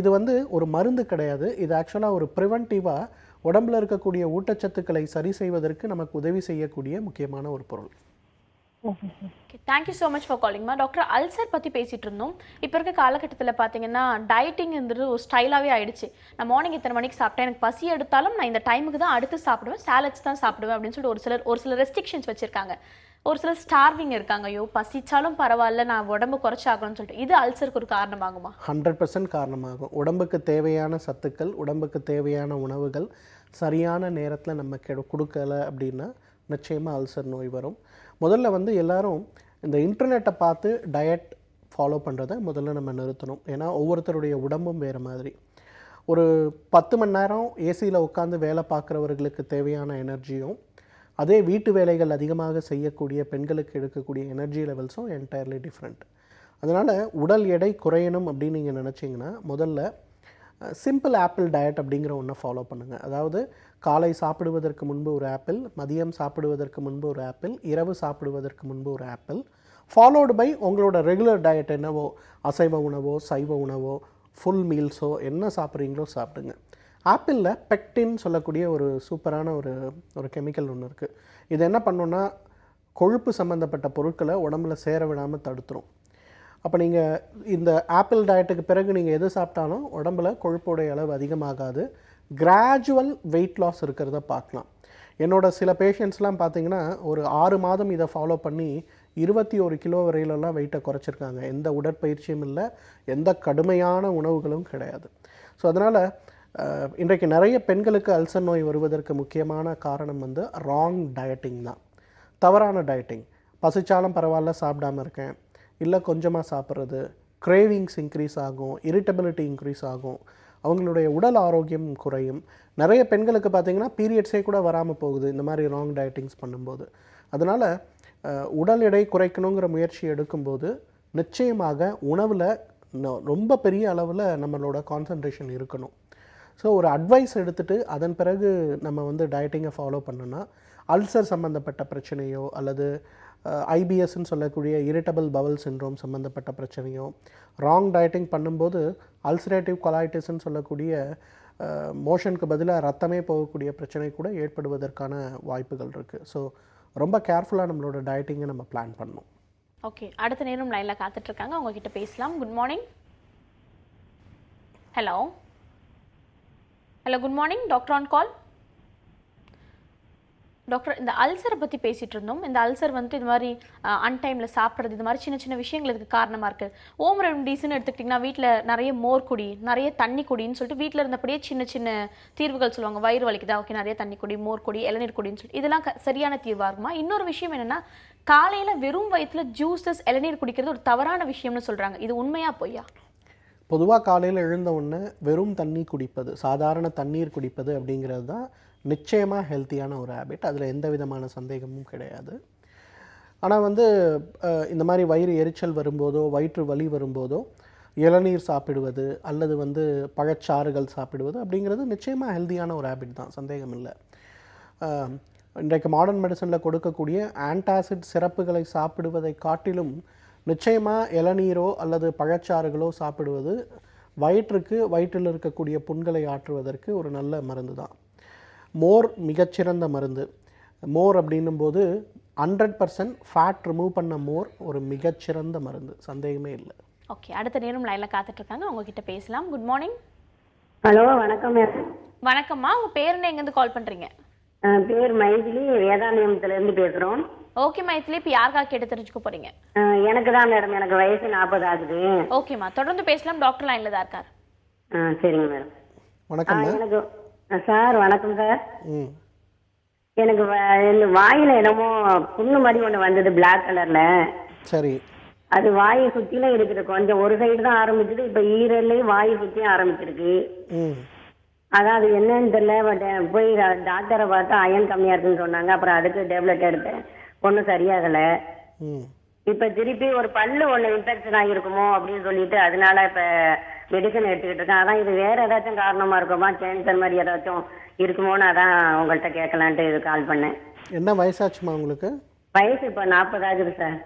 இது வந்து ஒரு மருந்து கிடையாது. இது ஆக்சுவலாக ஒரு ப்ரிவென்டிவாக உடம்பில் இருக்கக்கூடிய ஊட்டச்சத்துக்களை சரி செய்வதற்கு நமக்கு உதவி செய்யக்கூடிய முக்கியமான ஒரு பொருள். Okay, thank you so much for காலிங்மா. டாக்டர், அல்சர் பற்றி பேசிகிட்டு இருந்தோம். இப்போ இருக்க காலகட்டத்தில் பார்த்தீங்கன்னா டயட்டிங்கிறது ஒரு ஸ்டைலாகவே ஆயிடுச்சு. நான் மார்னிங் இத்தனை மணிக்கு சாப்பிட்டேன், எனக்கு பசி எடுத்தாலும் நான் இந்த டைமுக்கு தான் அடுத்து சாப்பிடுவேன், சாலட்ஸ் தான் சாப்பிடுவேன் அப்படின்னு சொல்லிட்டு ஒரு சில ரெஸ்ட்ரிக்ஷன்ஸ் வச்சுருக்காங்க. ஒரு சிலர் ஸ்டார்விங் இருக்காங்க, ஐயோ பசிச்சாலும் பரவாயில்ல நான் உடம்பு குறைச்சாகணும்னு சொல்லிட்டு. இது அல்சருக்கு ஒரு காரணமாகுமா? 100% காரணமாகும். உடம்புக்கு தேவையான சத்துக்கள், உடம்புக்கு தேவையான உணவுகள் சரியான நேரத்தில் நம்ம கொடுக்கல அப்படின்னா நிச்சயமாக அல்சர் நோய் வரும். முதல்ல வந்து எல்லாரும் இந்த இன்டர்நெட்டை பார்த்து டயட் ஃபாலோ பண்ணுறதை முதல்ல நம்ம நிறுத்தணும். ஏன்னா ஒவ்வொருத்தருடைய உடம்பும் வேறு மாதிரி. ஒரு 10 மணி நேரம் ஏசியில் உட்காந்து வேலை பார்க்குறவர்களுக்கு தேவையான எனர்ஜியும் அதே வீட்டு வேலைகள் அதிகமாக செய்யக்கூடிய பெண்களுக்கு எடுக்கக்கூடிய எனர்ஜி லெவல்ஸும் என்டையர்லி டிஃப்ரெண்ட். அதனால் உடல் எடை குறையணும் அப்படின்னு நீங்கள் நினச்சிங்கன்னா முதல்ல சிம்பிள் ஆப்பிள் டயட் அப்படிங்கிற ஒன்றை ஃபாலோ பண்ணுங்கள். அதாவது காலை சாப்பிடுவதற்கு முன்பு ஒரு ஆப்பிள், மதியம் சாப்பிடுவதற்கு முன்பு ஒரு ஆப்பிள், இரவு சாப்பிடுவதற்கு முன்பு ஒரு ஆப்பிள், ஃபாலோடு பை உங்களோட ரெகுலர் டயட் என்னவோ, அசைவ உணவோ சைவ உணவோ ஃபுல் மீல்ஸோ என்ன சாப்பிட்றீங்களோ சாப்பிடுங்க. ஆப்பிளில் பெக்டின் சொல்லக்கூடிய ஒரு சூப்பரான ஒரு கெமிக்கல் ஒன்று இருக்குது. இது என்ன பண்ணுன்னா கொழுப்பு சம்மந்தப்பட்ட பொருட்களை உடம்புல சேர விடாமல் தடுத்துரும். அப்போ நீங்கள் இந்த ஆப்பிள் டயட்டுக்கு பிறகு நீங்கள் எது சாப்பிட்டாலும் உடம்புல கொழுப்போடைய அளவு அதிகமாகாது. கிராஜுவல் வெயிட் லாஸ் இருக்கிறத பார்க்கலாம். என்னோட சில பேஷண்ட்ஸ்லாம் பார்த்தீங்கன்னா ஒரு 6 மாதம் இதை ஃபாலோ பண்ணி 21 கிலோ வரையிலெல்லாம் வெயிட்டை குறைச்சிருக்காங்க. எந்த உடற்பயிற்சியும் இல்லை, எந்த கடுமையான உணவுகளும் கிடையாது. ஸோ அதனால் இன்றைக்கு நிறைய பெண்களுக்கு அல்சர் நோய் வருவதற்கு முக்கியமான காரணம் வந்து ராங் டயட்டிங் தான். தவறான டயட்டிங். பசிச்சாலும் பரவாயில்ல சாப்பிடாமல் இருக்கேன், இல்லை கொஞ்சமாக சாப்பிட்றது, கிரேவிங்ஸ் இன்க்ரீஸ் ஆகும், இரிட்டபிலிட்டி இன்க்ரீஸ் ஆகும், அவங்களுடைய உடல் ஆரோக்கியம் குறையும். நிறைய பெண்களுக்கு பார்த்திங்கன்னா பீரியட்ஸே கூட வராமல் போகுது இந்த மாதிரி ராங் டயட்டிங்ஸ் பண்ணும்போது. அதனால் உடல் எடை குறைக்கணுங்கிற முயற்சி எடுக்கும்போது நிச்சயமாக உணவில் ரொம்ப பெரிய அளவில் நம்மளோட கான்சன்ட்ரேஷன் இருக்கணும். ஸோ ஒரு அட்வைஸ் எடுத்துகிட்டு அதன் பிறகு நம்ம வந்து டயட்டிங்கை ஃபாலோ பண்ணோன்னா அல்சர் சம்மந்தப்பட்ட பிரச்சனையோ அல்லது ஐபிஎஸ்ன்னு சொல்லக்கூடிய இரிட்டபிள் பவல் சிண்ட்ரோம் சம்மந்தப்பட்ட பிரச்சனையோ, ராங் டயட்டிங் பண்ணும்போது அல்சரேட்டிவ் கொலைட்டிஸ்ன்னு சொல்லக்கூடிய மோஷனுக்கு பதிலாக ரத்தமே போகக்கூடிய பிரச்சனை கூட ஏற்படுவதற்கான வாய்ப்புகள் இருக்குது. ஸோ ரொம்ப கேர்ஃபுல்லாக நம்மளோட டயட்டிங்கை நம்ம பிளான் பண்ணணும். ஓகே, அடுத்த நேரம் லைனில் காத்துட்ருக்காங்க, உங்ககிட்ட பேசலாம். Good morning. Hello hello, good morning. Doctor on call. Doctor, இந்த அல்சரை பற்றி பேசிகிட்டு இருந்தோம். இந்த அல்சர் வந்துட்டு இது மாதிரி அன்டைமில் சாப்பிட்றது, இது மாதிரி சின்ன சின்ன விஷயங்கள் இதுக்கு காரணமாக இருக்குது. ஹோம் ரெமடிஸ்ன்னு எடுத்துக்கிட்டிங்கன்னா வீட்டில் நிறைய மோர் குடி, நிறைய தண்ணி குடின்னு சொல்லிட்டு வீட்டில் இருந்தபடியே சின்ன சின்ன தீர்வுகள் சொல்லுவாங்க. வயிறு வலிக்குதா, ஓகே நிறைய தண்ணி குடி, மோர் குடி, இளநீர் குடின்னு சொல்லிட்டு இதெல்லாம் சரியான தீர்வாக இருக்குமா? இன்னொரு விஷயம் என்னென்னா, காலையில் வெறும் வயிற்றில் ஜூஸஸ் இளநீர் குடிக்கிறது ஒரு தவறான விஷயம்னு சொல்கிறாங்க. இது உண்மையா பொய்யா? பொதுவாக காலையில் எழுந்த உடனே வெறும் தண்ணி குடிப்பது, சாதாரண தண்ணீர் குடிப்பது அப்படிங்கிறது தான் நிச்சயமாக ஹெல்த்தியான ஒரு ஹேபிட். அதில் எந்த விதமான சந்தேகமும் கிடையாது. ஆனால் வந்து இந்த மாதிரி வயிறு எரிச்சல் வரும்போதோ வயிற்று வலி வரும்போதோ இளநீர் சாப்பிடுவது அல்லது வந்து பழச்சாறுகள் சாப்பிடுவது அப்படிங்கிறது நிச்சயமாக ஹெல்த்தியான ஒரு ஹேபிட் தான், சந்தேகம் இல்லை. இன்றைக்கு மாடர்ன் மெடிசனில் கொடுக்கக்கூடிய ஆன்டாசிட் சிரப்புகளை சாப்பிடுவதை காட்டிலும் நிச்சயமாக இளநீரோ அல்லது பழச்சாறுகளோ சாப்பிடுவது வயிற்றில் இருக்கக்கூடிய புண்களை ஆற்றுவதற்கு ஒரு நல்ல மருந்து தான். மோர் மிகச்சிறந்த மருந்து. மோர் அப்படின்னும் போது 100% ஃபேட் ரிமூவ் பண்ண மோர் ஒரு மிகச்சிறந்த மருந்து, சந்தேகமே இல்லை. ஓகே, அடுத்த நேரம் லைனில் காத்துட்ருக்காங்க, உங்ககிட்ட பேசலாம். Good morning. ஹலோ, வணக்கம் மேடம். வணக்கம்மா, உங்கள் பேர் என்ன, எங்கேருந்து கால் பண்ணுறீங்க? பேர் மைதிலி, வேதாநியமத்துலேருந்து பேசுகிறோம். ஓகே மைதிலி, இப்போ யாருக்காக கேட்டு தெரிஞ்சுக்க போகிறீங்க? எனக்கு தான் மேடம், எனக்கு வயசு 40 ஆகுது. ஓகேம்மா, தொடர்ந்து பேசலாம். டாக்டர் லைனில் தான் இருக்கார். சரிங்க மேடம். வணக்கம். எனக்கு சார் வணக்கம் சார். எனக்கு இந்த வாயில் என்னமோ புண்ணு மாதிரி ஒன்று வந்தது, பிளாக் கலரில். சரி. அது வாயை சுற்றிலும் இருக்குது, கொஞ்சம் ஒரு சைடு தான் ஆரம்பிச்சது, இப்போ ஈரல்லையும் வாயை சுற்றியும் ஆரம்பிச்சிருக்கு. அதான் அது என்னன்னு தெரியல. பட் போய் டாக்டரை பார்த்தா அயன் கம்மியாக இருக்குன்னு சொன்னாங்க. அப்புறம் அதுக்கு டேப்லெட் எடுத்தேன், ஒன்றும் சரியாகலை. இப்போ திருப்பி ஒரு பல்லு ஒன்று இன்ஃபெக்ஷன் ஆகிருக்குமோ அப்படின்னு சொல்லிட்டு அதனால இப்போ மெடிசன் எடுத்துக்கிட்டு இருக்கேன். அதான் இது வேற ஏதாச்சும் காரணமாக இருக்குமா, கேன்சர் மாதிரி ஏதாச்சும் இருக்குமோன்னு அதான் உங்கள்கிட்ட கேட்கலான்ட்டு இது கால் பண்ணேன். என்ன வயசாச்சுமா உங்களுக்கு? வயசு இப்போ 40 ஆகுது சார்.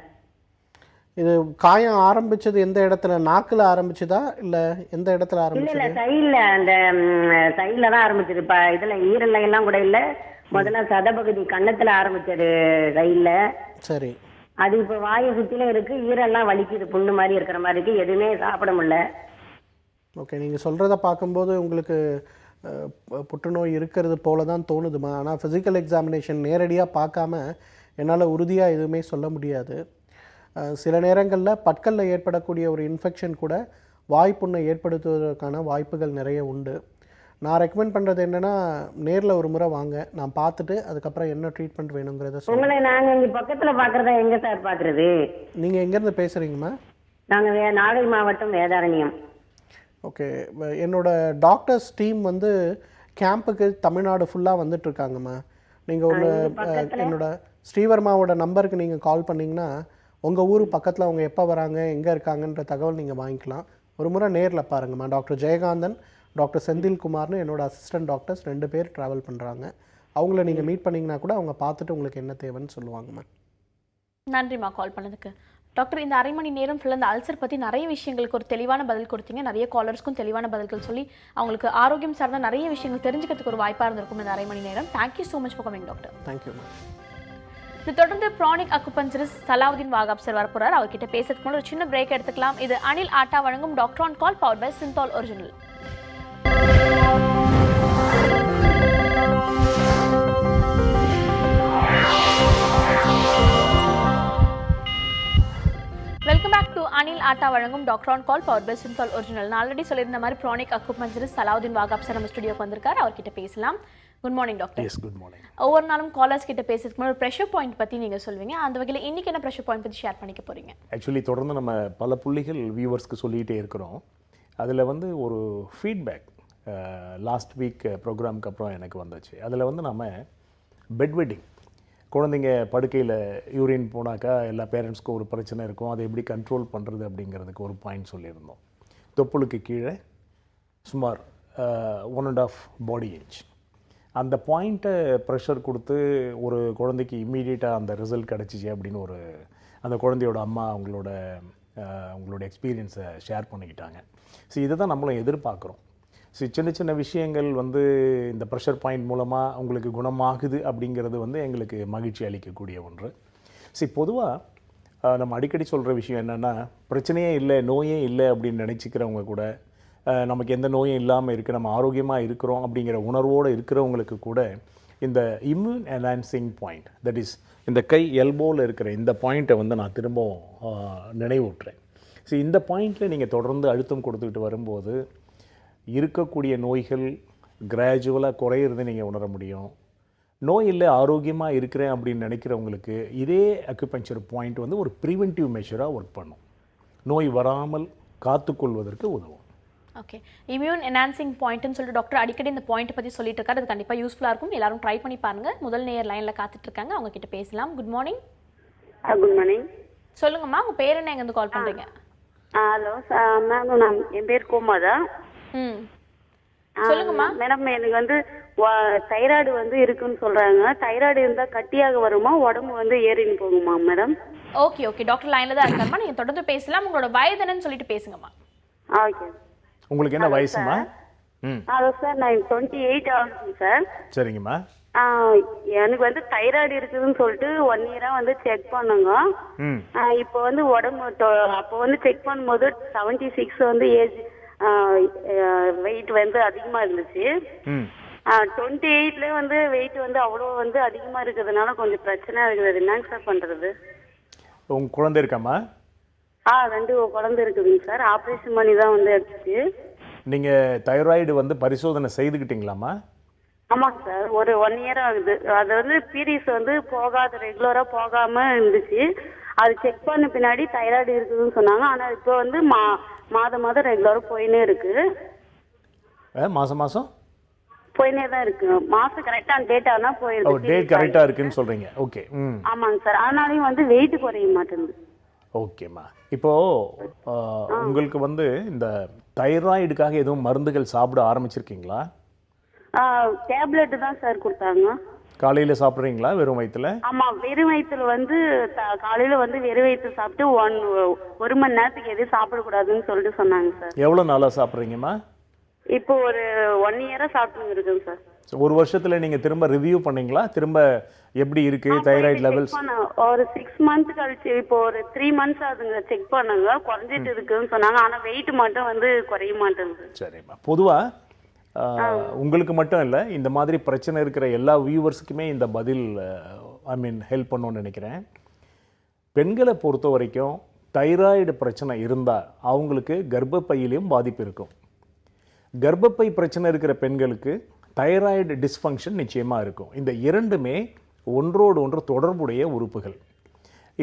இது காயம் ஆரம்பிச்சது எந்த இடத்துல? நாக்குல ஆரம்பிச்சதா இல்ல எந்த இடத்துல ஆரம்பிச்சது? இல்ல சைடுல, அந்த சைடுல தான் ஆரம்பிச்சது. இப்ப இதுல ஈரல்ல எல்லாம் கூட இல்ல, முதல்ல சதபகுதி கன்னத்துல ஆரம்பிச்சது சைடுல. சரி. அது இப்ப வாயை சுத்தில இருக்கு, ஈரெல்லாம் வலிக்குது, புண்ணு மாதிரி இருக்கிற மாதிரி இருக்கு, எதுவுமே சாப்பிட முடியல. ஓகே, நீங்க சொல்றத பார்க்கும்போது உங்களுக்கு புற்றுநோய் இருக்கிறது போல தான் தோணுதுமா. ஆனால் ஃபிசிக்கல் எக்ஸாமினேஷன் நேரடியாக பார்க்காம என்னால் உறுதியாக எதுவுமே சொல்ல முடியாது. சில நேரங்களில் பற்களில் ஏற்படக்கூடிய ஒரு இன்ஃபெக்ஷன் கூட வாய்ப்புண்ணை ஏற்படுத்துவதற்கான வாய்ப்புகள் நிறைய உண்டு. நான் ரெக்கமெண்ட் பண்ணுறது என்னென்னா, நேரில் ஒரு முறை வாங்க, நான் பார்த்துட்டு அதுக்கப்புறம் என்ன ட்ரீட்மெண்ட் வேணுங்கிறத உங்களை நாங்கள் இங்கே பக்கத்தில் பார்க்குறதா எங்கே சார் பார்க்குறது? நீங்கள் எங்கேருந்து பேசுகிறீங்கம்மா? நாங்கள் நாகை மாவட்டம் வேதாரண்யம். ஓகே, என்னோட டாக்டர்ஸ் டீம் வந்து கேம்புக்கு தமிழ்நாடு ஃபுல்லாக வந்துட்டுருக்காங்கம்மா. நீங்கள் ஒன்று என்னோட ஸ்ரீவர்மாவோட நம்பருக்கு நீங்கள் கால் பண்ணிங்கன்னா உங்கள் ஊர் பக்கத்தில் அவங்க எப்போ வராங்க, எங்கே இருக்காங்கன்ற தகவல் நீங்கள் வாங்கிக்கலாம். ஒரு முறை நேரில் பாருங்கம்மா. டாக்டர் ஜெயகாந்தன், டாக்டர் செந்தில்குமார்னு என்னோட அசிஸ்டன்ட் டாக்டர்ஸ் 2 பேர் ட்ராவல் பண்ணுறாங்க. அவங்கள நீங்கள் மீட் பண்ணிங்கன்னா கூட அவங்க பார்த்துட்டு உங்களுக்கு என்ன தேவைன்னு சொல்லுவாங்கம்மா. நன்றிம்மா கால் பண்ணதுக்கு. டாக்டர், இந்த அரை மணி நேரம் ஃபுல்லாக இந்த அல்சர் பற்றி நிறைய விஷயங்களுக்கு ஒரு தெளிவான பதில் கொடுத்தீங்க. நிறைய காலர்ஸ்க்கும் தெளிவான பதில்கள் சொல்லி அவங்களுக்கு ஆரோக்கியம் சார்ந்த நிறைய விஷயங்கள் தெரிஞ்சுக்கிறதுக்கு ஒரு வாய்ப்பாக இருந்திருக்கும் இந்த அரை மணி நேரம். Thank you so much for coming doctor. தேங்க்யூம்மா. இது தொடர்ந்து ப்ரானிக் அக்குபஞ்சரிஸ்ட் சலாவுதீன் வாகாப் சார் வரப்போறார். அவர்கிட்ட பேசுறதுக்கு முன்னாடி ஒரு சின்ன பிரேக் எடுத்துக்கலாம். இது அனில் ஆட்டா வழங்கும் doctor on call, power by Cinthol original. Welcome back to Anil Atta வழங்கும் doctor on call, power by Cinthol original. நான் ஆல்ரெடி சொல்லியிருந்த மாதிரி pranic acupuncturist Salahuddin Wahab sir நம்ம ஸ்டுடியோக்கு வந்திருக்காரு. அவர்கிட்ட பேசலாம். Good morning doctor. Yes, good morning. ஒவ்வொரு நாளும் காலர்ஸ் கிட்ட பேசுறதுக்கு முன்னாடி ஒரு ப்ரெஷர் பாயிண்ட் பற்றி நீங்கள் சொல்லுவீங்க. அந்த வகையில் இன்னைக்கு என்ன ப்ரெஷர் பாயிண்ட் பற்றி ஷேர் பண்ணிக்க போறீங்க? ஆக்சுவலி தொடர்ந்து நம்ம பல புள்ளிகள் வியூவர்ஸ்க்கு சொல்லிகிட்டே இருக்கிறோம். அதில் வந்து ஒரு ஃபீட்பேக், லாஸ்ட் வீக் ப்ரோக்ராமுக்கு அப்புறம் எனக்கு வந்துச்சு. அதில் வந்து நம்ம பெட் வெட்டிங், குழந்தைங்க படுக்கையில் யூரின் போனாக்கா எல்லா பேரண்ட்ஸ்க்கும் ஒரு பிரச்சனை இருக்கும், அதை எப்படி கண்ட்ரோல் பண்ணுறது அப்படிங்கிறதுக்கு ஒரு பாயிண்ட் சொல்லியிருந்தோம். தொப்புளுக்கு கீழே சுமார் 1.5 பாடி இன்ச் அந்த பாயிண்ட்டை ப்ரெஷர் கொடுத்து ஒரு குழந்தைக்கு இம்மீடியட்டாக அந்த ரிசல்ட் கிடச்சிச்சு அப்படின்னு ஒரு அந்த குழந்தையோட அம்மா அவங்களோட எக்ஸ்பீரியன்ஸை ஷேர் பண்ணிக்கிட்டாங்க. ஸோ இதை தான் நம்மளும் எதிர்பார்க்குறோம். ஸோ சின்ன சின்ன விஷயங்கள் வந்து இந்த ப்ரெஷர் பாயிண்ட் மூலமாக உங்களுக்கு குணமாகுது அப்படிங்கிறது வந்து எங்களுக்கு மகிழ்ச்சி அளிக்கக்கூடிய ஒன்று. ஸோ பொதுவாக நம்ம அடிக்கடி சொல்கிற விஷயம் என்னென்னா, பிரச்சனையே இல்லை, நோயே இல்லை அப்படின்னு நினச்சிக்கிறவங்க கூட, நமக்கு எந்த நோயும் இல்லாமல் இருக்குது, நம்ம ஆரோக்கியமாக இருக்கிறோம் அப்படிங்கிற உணர்வோடு இருக்கிறவங்களுக்கு கூட இந்த immune enhancing point, that is இந்த கை எல்போவில் இருக்கிற இந்த பாயிண்ட்டை வந்து நான் திரும்பவும் நினைவூட்டுறேன். ஸோ இந்த பாயிண்ட்டில் நீங்கள் தொடர்ந்து அழுத்தம் கொடுத்துக்கிட்டு வரும்போது இருக்கக்கூடிய நோய்கள் கிராஜுவலாக குறையிறது நீங்கள் உணர முடியும். நோய் இல்லை, ஆரோக்கியமாக இருக்கிறேன் அப்படின்னு நினைக்கிறவங்களுக்கு இதே அக்குபஞ்சர் பாயிண்ட் வந்து ஒரு ப்ரிவென்டிவ் மெஷராக ஒர்க் பண்ணும், நோய் வராமல் காத்துக்கொள்வதற்கு உதவும். ஓகே, இம்யூன் என்ஹான்சிங் பாயிண்ட்னு சொல்லிட்டு டாக்டர் அடிக்கடி இந்த பாயிண்ட் பற்றி சொல்லிட்டு இருக்காரு. அது கண்டிப்பாக யூஸ்ஃபுல்லாக இருக்கும், எல்லாரும் ட்ரை பண்ணி பாருங்க. முதல் நேயர் லைனில் காத்துட்டு இருக்காங்க, அவங்க கிட்ட பேசலாம். Good morning. Good morning. சொல்லுங்கம்மா, உங்கள் பேர் என்ன, எங்கேருந்து கால் பண்ணுறீங்க? ஹலோ மேம், என் பேர் கோமாதா. சொல்லுங்கம்மா. மேடம், எனக்கு வந்து தைராய்டு வந்து இருக்குன்னு சொல்றாங்க. தைராய்டு இருந்தா கட்டியாக வருமா, உடம்பு வந்து ஏறின்னு போகுமா மேடம்? ஓகே ஓகே, டாக்டர் லைன்ல தான் இருக்காருமா, நீங்க தொடர்ந்து பேசலாம். உங்களோட வயது என்னன்னு சொல்லிட்டு பேசுங்கம்மா. ஓகே. உங்களுக்கு என்ன வயசுமா? ஹலோ சார், நான் 28 ஆகுது சார். சரிங்கம்மா. எனக்கு வந்து தைராய்டு இருக்குதுன்னு சொல்லிட்டு 1 இயரா வந்து செக் பண்ணுங்க. இப்போ வந்து உடம்பு அப்போ வந்து செக் பண்ணும்போது 76 வந்து ஏஜ் வெயிட் வந்து அதிகமா இருந்துச்சு. 28ல வந்து வெயிட் வந்து அவ்வளோ வந்து அதிகமா இருக்கிறதுனால கொஞ்சம் பிரச்சனையா இருக்குது. என்னங்க சார் பண்றது? உங்க குழந்தை இருக்காமா? 2 குழந்தை இருக்குதுங்க சார். ஆப்ரேஷன் பண்ணி தான் வந்து எடுத்துச்சு. நீங்க தைராய்டு வந்து பரிசோதனை செய்துக்கிட்டீங்களாமா? ஆமாங்க சார், ஒரு 1 இயர் ஆகுது. அது வந்து பீரியட்ஸ் வந்து ரெகுலரா போகாம இருந்துச்சு. அது செக் பண்ண பின்னாடி தைராய்டு இருக்குதுன்னு சொன்னாங்க. ஆனா இப்போ வந்து மாதம் ரெகுலரா போயினே இருக்கு. மாசம் போயினே தான் இருக்கு. மாசம் கரெக்டா டேட் ஆனா போயிருக்கு. டேட் கரெக்டா இருக்குன்னு சொல்றீங்க. ஓகே. ஆமாங்க சார். ஆனாலும் வந்து வெயிட் குறைய மாட்டேங்குது. ஓகேம்மா. இப்போ உங்களுக்கு வந்து இந்த தைராய்டுக்காக எதுவும் மருந்துகள் சாப்பிட ஆரம்பிச்சிருக்கீங்களா? டேப்லெட் தான் சார் கொடுத்தாங்க. காலையில சாப்பிடுறீங்களா வெறும் வயிற்றுல? ஆமா, வெறும் வயிற்றுல வந்து காலையில வந்து வெறும் வயிற்று சாப்பிட்டு 1 மணி நேரத்துக்கு எதுவும் சாப்பிடக்கூடாதுன்னு சொல்லிட்டு சொன்னாங்க சார். எவ்வளவு நாளா சாப்பிடுறீங்கம்மா? இப்போ ஒரு 1 இயரா சாப்பிட்டு இருக்கேன் சார். ஒரு வருஷத்துல நீங்க திரும்ப ரிவ்யூ பண்ணீங்களா? திரும்ப எப்படி இருக்கு தைராய்டு லெவல்ஸ்? ஒரு 6 மந்த் கழிச்சு இப்போ ஒரு 3 மந்த்ஸ் ஆகுதுங்க செக் பண்ணாங்க. குறைஞ்சிட்டு இருக்குன்னு சொன்னாங்க. ஆனா வெயிட் மட்டும் வந்து குறைய மாட்டேங்குது. சரிம்மா. பொதுவா உங்களுக்கு மட்டும் இல்லை, இந்த மாதிரி பிரச்சனை இருக்கிற எல்லா வியூவர்ஸுக்குமே இந்த பதில் ஹெல்ப் பண்ணணும்னு நினைக்கிறேன். பெண்களை பொறுத்த வரைக்கும் தைராய்டு பிரச்சனை இருந்தால் அவங்களுக்கு கர்ப்பப்பையிலையும் பாதிப்பு இருக்கும். கர்ப்பப்பை பிரச்சனை இருக்கிற பெண்களுக்கு தைராய்டு டிஸ்ஃபங்க்ஷன் நிச்சயமாக இருக்கும். இந்த இரண்டுமே ஒன்றோடு ஒன்று தொடர்புடைய உறுப்புகள்.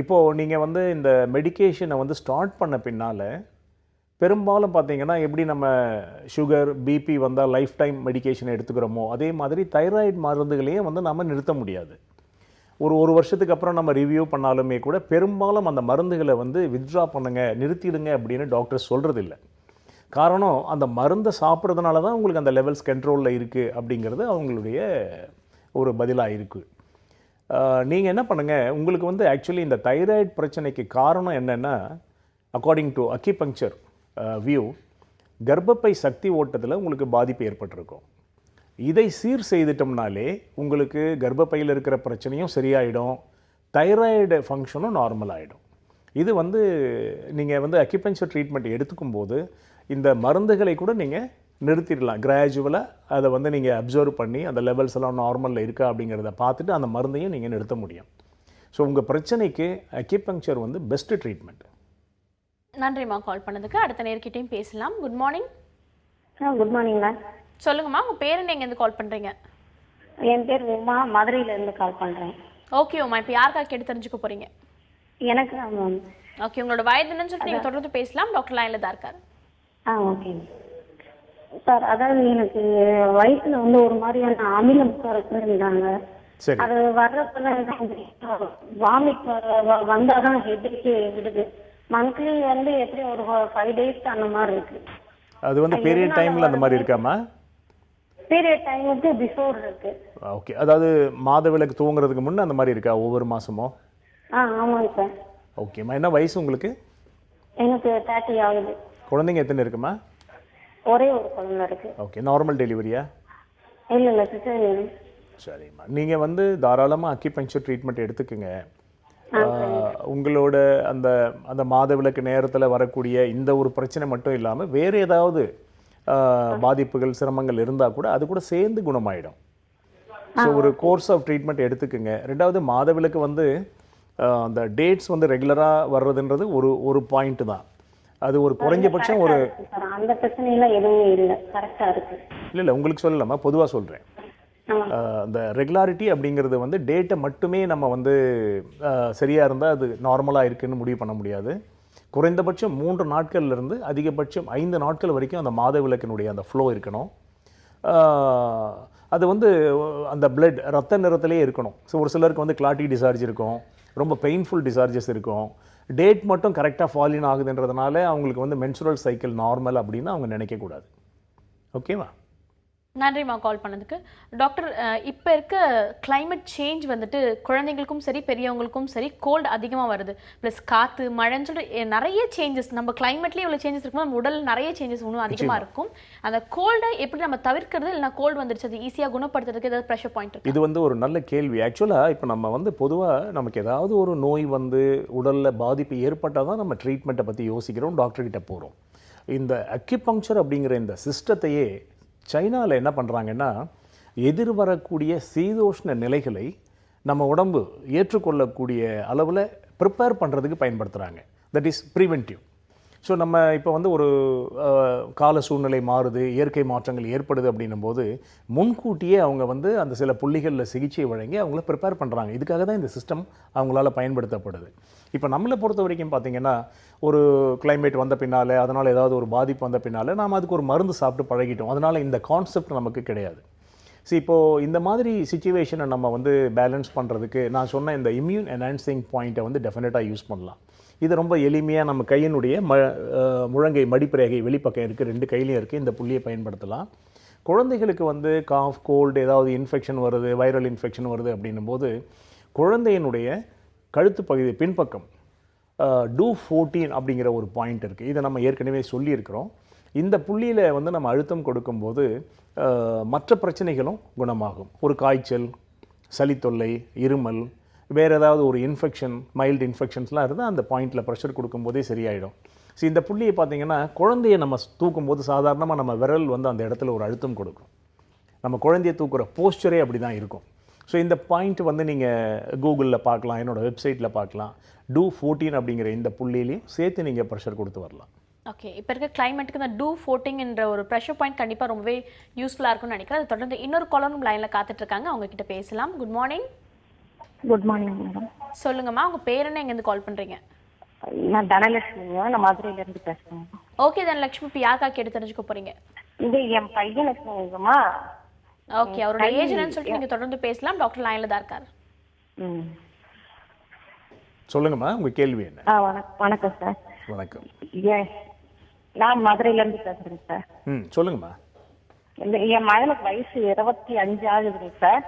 இப்போது நீங்கள் வந்து இந்த மெடிக்கேஷனை வந்து ஸ்டார்ட் பண்ண பின்னால் பெரும்பாலும் பார்த்தீங்கன்னா எப்படி நம்ம சுகர் பிபி வந்தால் லைஃப் டைம் மெடிக்கேஷன் எடுத்துக்கிறோமோ அதே மாதிரி தைராய்டு மருந்துகளையும் வந்து நம்ம நிறுத்த முடியாது. ஒரு வருஷத்துக்கு அப்புறம் நம்ம ரிவ்யூ பண்ணாலுமே கூட பெரும்பாலும் அந்த மருந்துகளை வந்து வித்ட்ரா பண்ணுங்க, நிறுத்திடுங்க அப்படின்னு டாக்டர் சொல்கிறதில்ல. காரணம், அந்த மருந்தை சாப்பிட்றதுனால தான் உங்களுக்கு அந்த லெவல்ஸ் கண்ட்ரோலில் இருக்குது அப்படிங்கிறது அவங்களுடைய ஒரு பதிலாக இருக்குது. நீங்கள் என்ன பண்ணுங்கள், உங்களுக்கு வந்து ஆக்சுவலி இந்த தைராய்டு பிரச்சனைக்கு காரணம் என்னென்னா, அக்கார்டிங் டு அக்கிபங்க்சர் வியூ, கர்ப்பப்பை சக்தி ஓட்டத்தில் உங்களுக்கு பாதிப்பு ஏற்பட்டிருக்கும். இதை சீர் செய்துட்டோம்னாலே உங்களுக்கு கர்ப்பப்பையில் இருக்கிற பிரச்சனையும் சரியாயிடும், தைராய்டு ஃபங்க்ஷனும் நார்மல் ஆகிடும். இது வந்து நீங்கள் வந்து அக்கிபஞ்சர் ட்ரீட்மெண்ட் எடுத்துக்கும் போது இந்த மருந்துகளை கூட நீங்கள் நிறுத்திடலாம். கிராஜுவலாக அதை வந்து நீங்கள் அப்சர்வ் பண்ணி அந்த லெவல்ஸ் எல்லாம் நார்மலில் இருக்கா அப்படிங்கிறத பார்த்துட்டு அந்த மருந்தையும் நீங்கள் நிறுத்த முடியும். ஸோ உங்கள் பிரச்சனைக்கு அக்கிபங்க்சர் வந்து பெஸ்ட்டு ட்ரீட்மெண்ட். நன்றிம்மா கால் பண்ணதுக்கு. அடுத்த நேர்கிட்டையும் பேசலாம். Good morning. Good morning ma'am. சொல்லுங்கம்மா, உங்கள் பேர் என்ன, எங்கேருந்து கால் பண்ணுறீங்க? என் பேர் உமா, மதுரையிலேருந்து கால் பண்ணுறேன். ஓகே உமா, இப்போ யாருக்காக கேட்டு தெரிஞ்சுக்க போகிறீங்க? எனக்கு மேம். ஓகே, உங்களோட வயது என்னன்னு சொல்லிட்டு நீங்கள் தொடர்ந்து பேசலாம். டாக்டர் லைனில் தான் இருக்காரு. ஓகே. சார் அதாவது எனக்கு வயிற்றுல வந்து ஒரு மாதிரியான அமிலம் இருக்குன்னு சரி அது வர்றப்பெல்லாம் வாமிட் வந்தாதான் ஹெட்ஏக் விடுது. மந்த்லி வந்து எப்படி ஒரு 5 days அந்த மாதிரி இருக்கு. அது வந்து பீரியட் டைமில் அந்த மாதிரி இருக்காமா? பீரியட் டைமுக்கு பிஃபோர் இருக்கு. ஓகே, அதாவது மாதவிலக்கு துவங்குறதுக்கு முன்னே அந்த மாதிரி இருக்கா ஒவ்வொரு மாதமும்? ஆமாங்க சார். ஓகேம்மா, என்ன வயசு உங்களுக்கு? எனக்கு 30 ஆகுது. குழந்தைங்க எத்தனை இருக்குமா? ஒரே ஒரு குழந்தை இருக்கு. ஓகே, நார்மல் டெலிவரியா? இல்ல சிசேரியன். சரிம்மா, நீங்கள் வந்து தாராளமாக அக்கிபஞ்சர் ட்ரீட்மெண்ட் எடுத்துக்கோங்க. உங்களோட அந்த அந்த மாதவிலக்கு நேரத்தில் வரக்கூடிய இந்த ஒரு பிரச்சனை மட்டும் இல்லாமல் வேறு ஏதாவது பாதிப்புகள் சிரமங்கள் இருந்தால் கூட அது கூட சேர்ந்து குணமாயிடும். ஸோ ஒரு கோர்ஸ் ஆஃப் ட்ரீட்மெண்ட் எடுத்துக்கோங்க. ரெண்டாவது மாதவிலக்கு வந்து அந்த டேட்ஸ் வந்து ரெகுலராக வர்றதுன்றது ஒரு பாயிண்ட் தான். அது ஒரு குறைஞ்சபட்சம் ஒரு அந்த பிரச்சனையெல்லாம் எதுவும் இல்லை, கரெக்டாக இருக்கு. இல்லை உங்களுக்கு சொல்லலாமா, பொதுவாக சொல்கிறேன். அந்த ரெகுலாரிட்டி அப்படிங்கிறது வந்து டேட்டை மட்டுமே நம்ம வந்து சரியாக இருந்தால் அது நார்மலாக இருக்குன்னு முடிவு பண்ண முடியாது. குறைந்தபட்சம் 3 நாட்கள்லேருந்து அதிகபட்சம் 5 நாட்கள் வரைக்கும் அந்த மாதவிலக்கினுடைய அந்த ஃப்ளோ இருக்கணும். அது வந்து அந்த பிளட் ரத்த நிறத்திலே இருக்கணும். ஸோ ஒரு சிலருக்கு வந்து கிளாட்டி டிசார்ஜ் இருக்கும், ரொம்ப பெயின்ஃபுல் டிசார்ஜஸ் இருக்கும். டேட் மட்டும் கரெக்டாக ஃபாலின் ஆகுதுன்றதுனால அவங்களுக்கு வந்து மென்சுரல் சைக்கிள் நார்மல் அப்படின்னு அவங்க நினைக்கக்கூடாது. ஓகேவா? நன்றிம்மா கால் பண்ணதுக்கு. டாக்டர், இப்போ இருக்க கிளைமேட் சேஞ்ச் வந்துட்டு குழந்தைங்களுக்கும் சரி பெரியவங்களுக்கும் சரி கோல்டு அதிகமாக வருது. ப்ளஸ் காற்று மழைன்னு சொல்லிட்டு நிறைய சேஞ்சஸ், நம்ம கிளைமேட்லேயே இவ்வளோ சேஞ்சஸ் இருக்கும்போது நம்ம உடல் நிறைய சேஞ்சஸ் இன்னும் அதிகமாக இருக்கும். அந்த கோல்டை எப்படி நம்ம தவிர்க்கிறது, இல்லைனா கோல்டு வந்துருச்சு அது ஈஸியாக குணப்படுத்துறதுக்கு ஏதாவது ப்ரெஷர் பாயிண்ட் இருக்கு? இது வந்து ஒரு நல்ல கேள்வி. ஆக்சுவலாக இப்போ நம்ம வந்து பொதுவாக நமக்கு ஏதாவது ஒரு நோய் வந்து உடலில் பாதிப்பு ஏற்பட்டால் தான் நம்ம ட்ரீட்மெண்ட்டை பற்றி யோசிக்கிறோம், டாக்டர்கிட்ட போகிறோம். இந்த அக்யூபங்க்சர் அப்படிங்கிற இந்த சிஸ்டத்தையே சைனாவில் என்ன பண்ணுறாங்கன்னா, எதிர்வரக்கூடிய சீதோஷ்ண நிலைகளை நம்ம உடம்பு ஏற்றுக்கொள்ளக்கூடிய அளவில் ப்ரிப்பேர் பண்ணுறதுக்கு பயன்படுத்துகிறாங்க. That is preventive. ஸோ நம்ம இப்போ வந்து ஒரு கால சூழ்நிலை மாறுது, இயற்கை மாற்றங்கள் ஏற்படுது அப்படின்னும் போது முன்கூட்டியே அவங்க வந்து அந்த சில புள்ளிகளில் சிகிச்சை வழங்கி அவங்கள ப்ரிப்பேர் பண்ணுறாங்க. இதுக்காக தான் இந்த சிஸ்டம் அவங்களால பயன்படுத்தப்படுது. இப்போ நம்மளை பொறுத்த வரைக்கும் பார்த்திங்கன்னா, ஒரு கிளைமேட் வந்த பின்னால் அதனால் ஏதாவது ஒரு பாதிப்பு வந்த பின்னால் நாம் அதுக்கு ஒரு மருந்து சாப்பிட்டு பழகிட்டோம். அதனால் இந்த கான்செப்ட் நமக்கு கிடையாது. ஸோ இப்போது இந்த மாதிரி சிச்சுவேஷனை நம்ம வந்து பேலன்ஸ் பண்ணுறதுக்கு நான் சொன்ன இந்த இம்யூன் என்ஹான்சிங் பாயிண்ட்டை வந்து டெஃபினட்டாக யூஸ் பண்ணலாம். இது ரொம்ப எளிமையாக நம்ம கையினுடைய முழங்கை மடிப்பிரேகை வெளிப்பக்கம் இருக்குது, 2 கையிலையும் இருக்குது, இந்த புள்ளியை பயன்படுத்தலாம். குழந்தைகளுக்கு வந்து காஃப் கோல்டு ஏதாவது இன்ஃபெக்ஷன் வருது, வைரல் இன்ஃபெக்ஷன் வருது அப்படின்னும் போது குழந்தையினுடைய கழுத்து பகுதி பின்பக்கம் டூ 14 அப்படிங்கிற ஒரு பாயிண்ட் இருக்குது. இதை நம்ம ஏற்கனவே சொல்லியிருக்கிறோம். இந்த புள்ளியில் வந்து நம்ம அழுத்தம் கொடுக்கும்போது மற்ற பிரச்சனைகளும் குணமாகும். ஒரு காய்ச்சல், சளி தொல்லை, இருமல், வேறு ஏதாவது ஒரு இன்ஃபெக்ஷன், மைல்டு இன்ஃபெக்ஷன்ஸ்லாம் இருந்தால் அந்த பாயிண்டில் ப்ரெஷர் கொடுக்கும்போதே சரியாயிடும். ஸோ இந்த புள்ளியை பார்த்திங்கன்னா குழந்தையை நம்ம தூக்கும்போது சாதாரணமாக நம்ம விரல் வந்து அந்த இடத்துல ஒரு அழுத்தம் கொடுக்கும். நம்ம குழந்தையை தூக்குற போஸ்டரே அப்படி தான் இருக்கும். ஸோ இந்த பாயிண்ட் வந்து நீங்கள் கூகுளில் பார்க்கலாம், என்னோடய வெப்சைட்டில் பார்க்கலாம். டூ 14 அப்படிங்கிற இந்த புள்ளியிலையும் சேர்த்து நீங்கள் ப்ரெஷர் கொடுத்து வரலாம். ஓகே, இப்போ இருக்க கிளைமேட்டுக்கு இந்த டூ 14 என்ற ஒரு ப்ரெஷர் பாயிண்ட் கண்டிப்பாக ரொம்பவே யூஸ்ஃபுல்லாக இருக்கும்னு நினைக்கிறேன். அதை தொடர்ந்து இன்னொரு காலரும் லைனில் காத்துட்ருக்காங்க, அவங்க கிட்ட பேசலாம். Good morning. Good morning madam. சொல்லுங்கம்மா, உங்கள் பேர் என்ன, எங்கேருந்து கால் பண்ணுறீங்க? நான் தனலட்சுமிங்க, நான் மதுரையிலேருந்து பேசுகிறேன். ஓகே தனலட்சுமி, இப்போ யாருக்கா கேட்டு தெரிஞ்சுக்க போகிறீங்க? இது என் பையனுக்குமா. ஓகே, அவரோட ஏஜ் என்னன்னு சொல்லிட்டு நீங்கள் தொடர்ந்து பேசலாம். டாக்டர் லைனில் தான் இருக்கார். சொல்லுங்கம்மா, உங்கள் கேள்வி என்ன? வணக்கம் சார். வணக்கம். நான் மதுரையிலேருந்து பேசுகிறேன் சார். சொல்லுங்கம்மா. என் மகனுக்கு வயசு 25 ஆகுதுங்க சார்.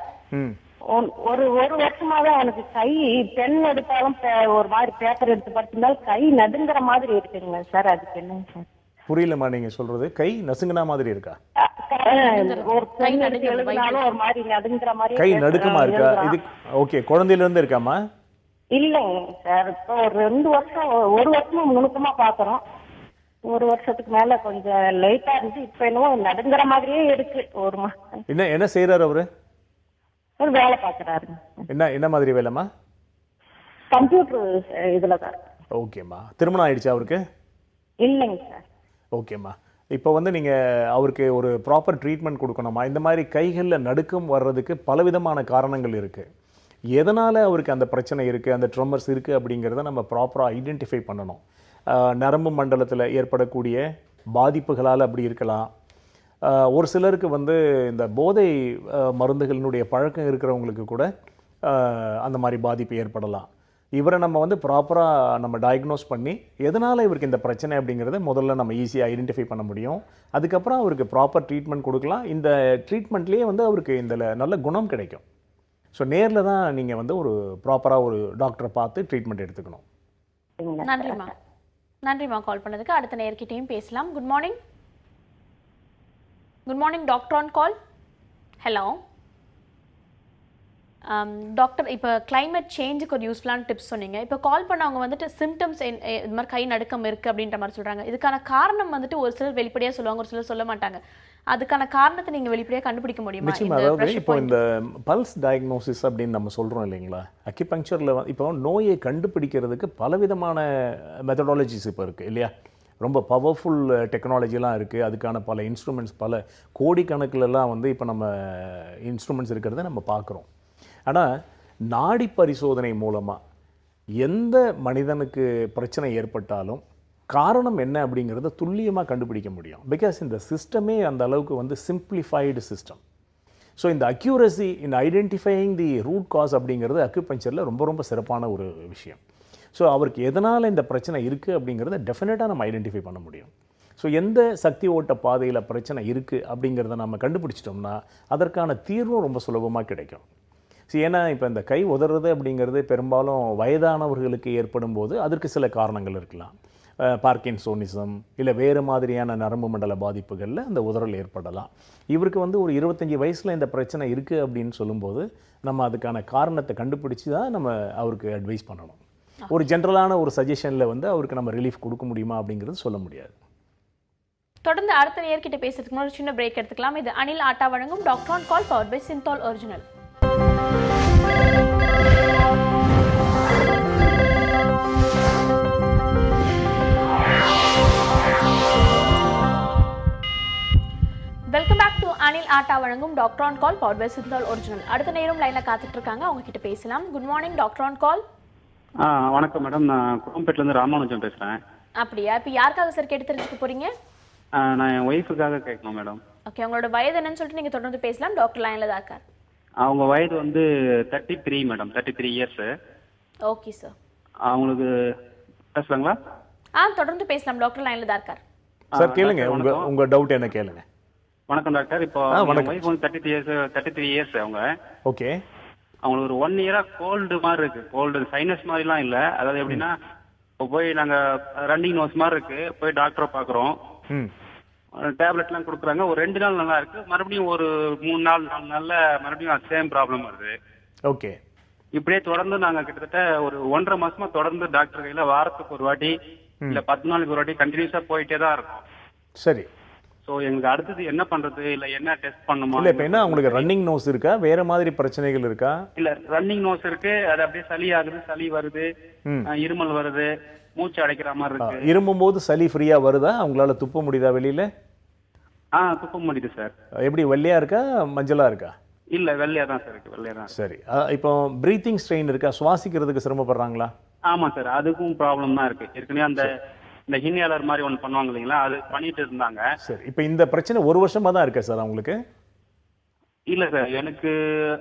ஒரு வருஷமாவே அவனுக்கு கை பென் எடுத்தாலும் ஒரு மாதிரி பேப்பர் எடுத்து படிச்சிருந்தாலும் கை நடுங்குற மாதிரி இருக்குங்க சார். அதுக்கு என்னங்க சார்? புரியலம்மா நீங்கள் சொல்கிறது. கை நசுங்கினா மாதிரி இருக்கா? ஒரு பென் எடுத்து எழுதினாலும் ஒரு மாதிரி நடுங்குற மாதிரி. கை நடுக்கமா இருக்கா? இது ஓகே, குழந்தையிலேருந்து இருக்காமா? இல்லைங்க சார், இப்போ ஒரு 2 வருஷம், 1 வருஷமா நுணுக்கமா பாக்குறோம். 1 வருஷத்துக்கு மேல கொஞ்சம் லைட்டா இருந்து இப்ப என்னவோ நடுங்குற மாதிரியே இருக்கு. ஒரு மாசம். என்ன செய்யறாரு அவரு? ஒரு வேலை பாக்குறாரு. என்ன மாதிரி வேலைமா? கம்ப்யூட்டர் இதுலதான். ஓகேம்மா. திருமணம் ஆயிடுச்சு அவருக்கு? இல்லைங்க சார். ஓகேம்மா. இப்போ வந்து நீங்கள் அவருக்கு ஒரு ப்ராப்பர் ட்ரீட்மெண்ட் கொடுக்கணுமா? இந்த மாதிரி கைகளில் நடுக்கம் வர்றதுக்கு பலவிதமான காரணங்கள் இருக்குது. எதனால் அவருக்கு அந்த பிரச்சனை இருக்குது, அந்த ட்ரம்மர்ஸ் இருக்குது அப்படிங்கிறத நம்ம ப்ராப்பராக ஐடென்டிஃபை பண்ணணும். நரம்பு மண்டலத்தில் ஏற்படக்கூடிய பாதிப்புகளால் அப்படி இருக்கலாம். ஒரு சிலருக்கு வந்து இந்த போதை மருந்துகளினுடைய பழக்கம் இருக்கிறவங்களுக்கு கூட அந்த மாதிரி பாதிப்பு ஏற்படலாம். இவரை நம்ம வந்து ப்ராப்பராக நம்ம டயக்னோஸ் பண்ணி எதனால் இவருக்கு இந்த பிரச்சனை அப்படிங்கிறத முதல்ல நம்ம ஈஸியாக ஐடென்டிஃபை பண்ண முடியும். அதுக்கப்புறம் அவருக்கு ப்ராப்பர் ட்ரீட்மெண்ட் கொடுக்கலாம். இந்த ட்ரீட்மெண்ட்லேயே வந்து அவருக்கு இந்த நல்ல குணம் கிடைக்கும். ஸோ நேரில் தான் நீங்கள் வந்து ஒரு ப்ராப்பராக ஒரு டாக்டரை பார்த்து ட்ரீட்மெண்ட் எடுத்துக்கணும். நன்றிம்மா. நன்றிம்மா கால் பண்ணதுக்கு. அடுத்த நேர்கிட்டையும் பேசலாம். Good morning. Good morning doctor on call. Hello doctor, இப்போ கிளைமேட் சேஞ்சுக்கு ஒரு யூஸ்ஃபுல்லான டிப்ஸ் சொன்னீங்க. இப்போ கால் பண்ணவங்க வந்துட்டு சிம்டம்ஸ் இது மாதிரி கை நடுக்கம் இருக்குது அப்படின்ற மாதிரி சொல்கிறாங்க. இதுக்கான காரணம் வந்துட்டு ஒரு சிலர் வெளிப்படையாக சொல்லுவாங்க, ஒரு சிலர் சொல்ல மாட்டாங்க. அதுக்கான காரணத்தை நீங்கள் வெளிப்படையாக கண்டுபிடிக்க முடியுமா? அதாவது இப்போ இந்த பல்ஸ் டயக்னோசிஸ் அப்படின்னு நம்ம சொல்கிறோம் இல்லைங்களா, அக்யூபங்க்சரில் இப்போ நோயை கண்டுபிடிக்கிறதுக்கு பலவிதமான மெத்தடாலஜிஸ் இப்போ இருக்குது இல்லையா. ரொம்ப பவர்ஃபுல் டெக்னாலஜிலாம் இருக்குது. அதுக்கான பல இன்ஸ்ட்ருமெண்ட்ஸ், பல கோடிக்கணக்கிலலாம் வந்து இப்போ நம்ம இன்ஸ்ட்ருமெண்ட்ஸ் இருக்கிறத நம்ம பார்க்குறோம். ஆனால் நாடி பரிசோதனை மூலமாக எந்த மனிதனுக்கு பிரச்சனை ஏற்பட்டாலும் காரணம் என்ன அப்படிங்கிறத துல்லியமாக கண்டுபிடிக்க முடியும். பிகாஸ் இந்த சிஸ்டமே அந்த அளவுக்கு வந்து சிம்பிளிஃபைடு சிஸ்டம். ஸோ இந்த accuracy in identifying the root cause அப்படிங்கிறது அக்யூபங்க்சரில் ரொம்ப ரொம்ப சிறப்பான ஒரு விஷயம். ஸோ அவருக்கு எதனால் இந்த பிரச்சனை இருக்குது அப்படிங்கிறத டெஃபினட்டாக நம்ம ஐடென்டிஃபை பண்ண முடியும். ஸோ எந்த சக்தி ஓட்ட பாதையில் பிரச்சனை இருக்குது அப்படிங்கிறத நம்ம கண்டுபிடிச்சிட்டோம்னா அதற்கான தீர்வும் ரொம்ப சுலபமாக கிடைக்கும். ஏன்னா இப்போ இந்த கை உதறது அப்படிங்கிறது பெரும்பாலும் வயதானவர்களுக்கு ஏற்படும் போது அதற்கு சில காரணங்கள் இருக்கலாம். பார்க்கின்சோனிசம் இல்லை வேறு மாதிரியான நரம்பு மண்டல பாதிப்புகளில் அந்த உதறல் ஏற்படலாம். இவருக்கு வந்து ஒரு 25 வயசில் இந்த பிரச்சனை இருக்குது அப்படின்னு சொல்லும்போது நம்ம அதுக்கான காரணத்தை கண்டுபிடிச்சி தான் நம்ம அவருக்கு அட்வைஸ் பண்ணணும். ஒரு ஜென்ரலான ஒரு சஜஷனில் வந்து அவருக்கு நம்ம ரிலீஃப் கொடுக்க முடியுமா அப்படிங்கிறது சொல்ல முடியாது. தொடர்ந்து அடுத்த நேர்கிட்ட பேசுறதுக்கு ஒரு சின்ன பிரேக் எடுத்துக்கலாம். இது அனில் ஆட்டா வழங்கும் doctor on call powered by Cinthol original. Welcome back to Anil Atta வழங்கும் doctor on call powered by Cinthol original. அடுத்த நேரம் லைன்ல காத்துட்டு இருக்காங்க, அவங்க கிட்ட பேசலாம். Good morning doctor on call. வணக்கம் மேடம், நான் குளம்பேட்ல இருந்து ராமானுஜம் பேசுறேன். அப்படியா? இப்போ யாருக்காக சார் கேட்டு தெரிஞ்சுக்க போறீங்க? நான் என் ஒய்ஃபுக்காக கேட்கணும் மேடம். ஓகே, உங்களோட வயது என்னன்னு சொல்லிட்டு நீங்க தொடர்ந்து பேசலாம். டாக்டர் லைன்ல தான் இருக்கார். அவங்க வயது வந்து 33 மேடம், 33 இயர்ஸ். Okay sir. அவங்களுக்கு பேசலாங்களா? தொடர்ந்து பேசலாம். டாக்டர் லைன்ல தான் இருக்கார். சார் கேளுங்க, உங்க டவுட் என்ன கேளுங்க. வணக்கம் டாக்டர். இப்போ ஒய்ஃப் வந்து 33 இயர்ஸ் அவங்க. ஓகே. அவங்களுக்கு ஒரு 1 இயரா கோல்டு மாதிரி இருக்கு. கோல்டு சைனஸ் மாதிரிலாம் இல்லை. அதாவது எப்படின்னா இப்போ போய் நாங்கள் ரன்னிங் நோஸ் மாதிரி இருக்கு, போய் டாக்டரை பார்க்குறோம், டேப்லெட்லாம் கொடுக்குறாங்க. ஒரு 2 நாள் நல்லா இருக்கு, மறுபடியும் ஒரு 3 நாள் 4 நாள்ல மறுபடியும் சேம் ப்ராப்ளம் வருது. ஓகே. இப்படியே தொடர்ந்து நாங்க கிட்டத்தட்ட ஒரு 1.5 மாசமா தொடர்ந்து டாக்டர் கையில வாரத்துக்கு ஒரு வாட்டி இல்ல 10 நாளைக்கு ஒரு வாட்டி கண்டினியூஸா போயிட்டே தான் இருக்கும். சரி. சோ எங்களுக்கு அடுத்தது என்ன பண்றது, இல்ல என்ன டெஸ்ட் பண்ணுமா? இல்ல இப்ப என்ன உங்களுக்கு ரன்னிங் நோஸ் இருக்கா, வேற மாதிரி பிரச்சனைகள் இருக்கா? இல்ல ரன்னிங் நோஸ் இருக்கு, அது அப்படியே சளி ஆகுது, சளி வருது, இருமல் வருது, மூச்சு அடைக்கிற மாதிரி இருக்கு. இருமும் போது சளி ஃப்ரீயா வருதா? உங்களால துப்ப முடியுதா வெளியில? துப்ப முடியுது சார். எப்படி வெள்ளையா இருக்கா மஞ்சளா இருக்கா? இல்ல வெள்ளையா தான் சார் இருக்கு, வெள்ளையா தான். சரி. இப்போ பிரீத்திங் ஸ்ட்ரெயின் இருக்கா, சுவாசிக்கிறதுக்கு சிரமப்படுறாங்களா? ஆமா சார், அதுக்கும் ப்ராப்ளம் தான் இருக்கு. ஏற்கனவே அந்த இன்ஹேலர் மாதிரி ஒன்று பண்ணுவாங்க இல்லைங்களா, அது பண்ணிட்டு இருந்தாங்க. சரி, இப்போ இந்த பிரச்சனை 1 வருஷமா தான் இருக்கா சார் அவங்களுக்கு? இல்ல சார், எனக்கு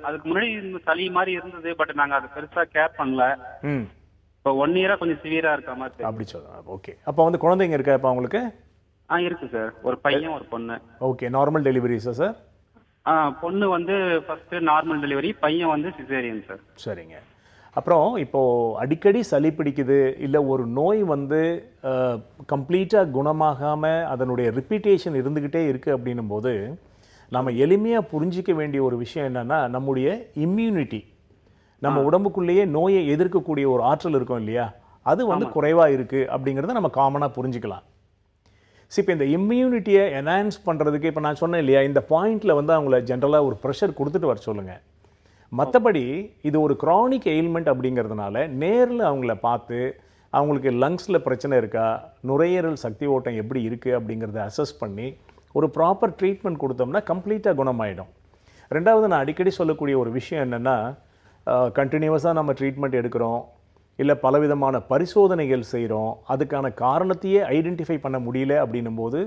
அதுக்கு முன்னாடி இந்த சளி மாதிரி இருந்தது, பட் நாங்க அதை பெருசா கேர் பண்ணல. இப்போ 1 இயரா கொஞ்சம் சிவியரா இருக்க மாதிரி. அப்படி சொல்லுங்க. ஓகே. அப்போ வந்து குழந்தைங்க இருக்கா இப்போ அவங்களுக்கு? இருக்கு சார், ஒரு பையன் ஒரு பொண்ணு. ஓகே. நார்மல் டெலிவரிஸா சார்? பொண்ணு வந்து ஃபர்ஸ்ட் நார்மல் டெலிவரி, பையன் வந்து சிசேரியன் சார். சரிங்க. அப்புறம் இப்போது அடிக்கடி சளி பிடிக்குது, இல்லை ஒரு நோய் வந்து கம்ப்ளீட்டாக குணமாகாமல் அதனுடைய ரிப்பீட்டேஷன் இருந்துக்கிட்டே இருக்குது அப்படின்னும் போது நம்ம எளிமையாக புரிஞ்சிக்க வேண்டிய ஒரு விஷயம் என்னென்னா, நம்முடைய இம்யூனிட்டி, நம்ம உடம்புக்குள்ளேயே நோயை எதிர்க்கக்கூடிய ஒரு ஆற்றல் இருக்கும் இல்லையா, அது வந்து குறைவாக இருக்குது அப்படிங்கிறத நம்ம காமனாக புரிஞ்சிக்கலாம். சரி, இப்போ இந்த இம்யூனிட்டியை என்ஹான்ஸ் பண்ணுறதுக்கு இப்போ நான் சொன்னேன் இல்லையா, இந்த பாயிண்டில் வந்து அவங்கள ஜென்ரலாக ஒரு ப்ரெஷர் கொடுத்துட்டு வர சொல்லுங்கள். மற்றபடி இது ஒரு க்ரானிக் எயில்மெண்ட் அப்படிங்கிறதுனால நேரில் அவங்கள பார்த்து அவங்களுக்கு லங்ஸில் பிரச்சனை இருக்கா, நுரையீரல் சக்தி ஓட்டம் எப்படி இருக்குது அப்படிங்கிறத அசஸ் பண்ணி ஒரு ப்ராப்பர் ட்ரீட்மெண்ட் கொடுத்தோம்னா கம்ப்ளீட்டாக குணமாயிடும். ரெண்டாவது, நான் அடிக்கடி சொல்லக்கூடிய ஒரு விஷயம் என்னென்னா, கண்டினியூவஸாக நம்ம ட்ரீட்மெண்ட் எடுக்கிறோம், இல்லை பலவிதமான பரிசோதனைகள் செய்கிறோம், அதுக்கான காரணத்தையே ஐடென்டிஃபை பண்ண முடியல அப்படின்னும் போது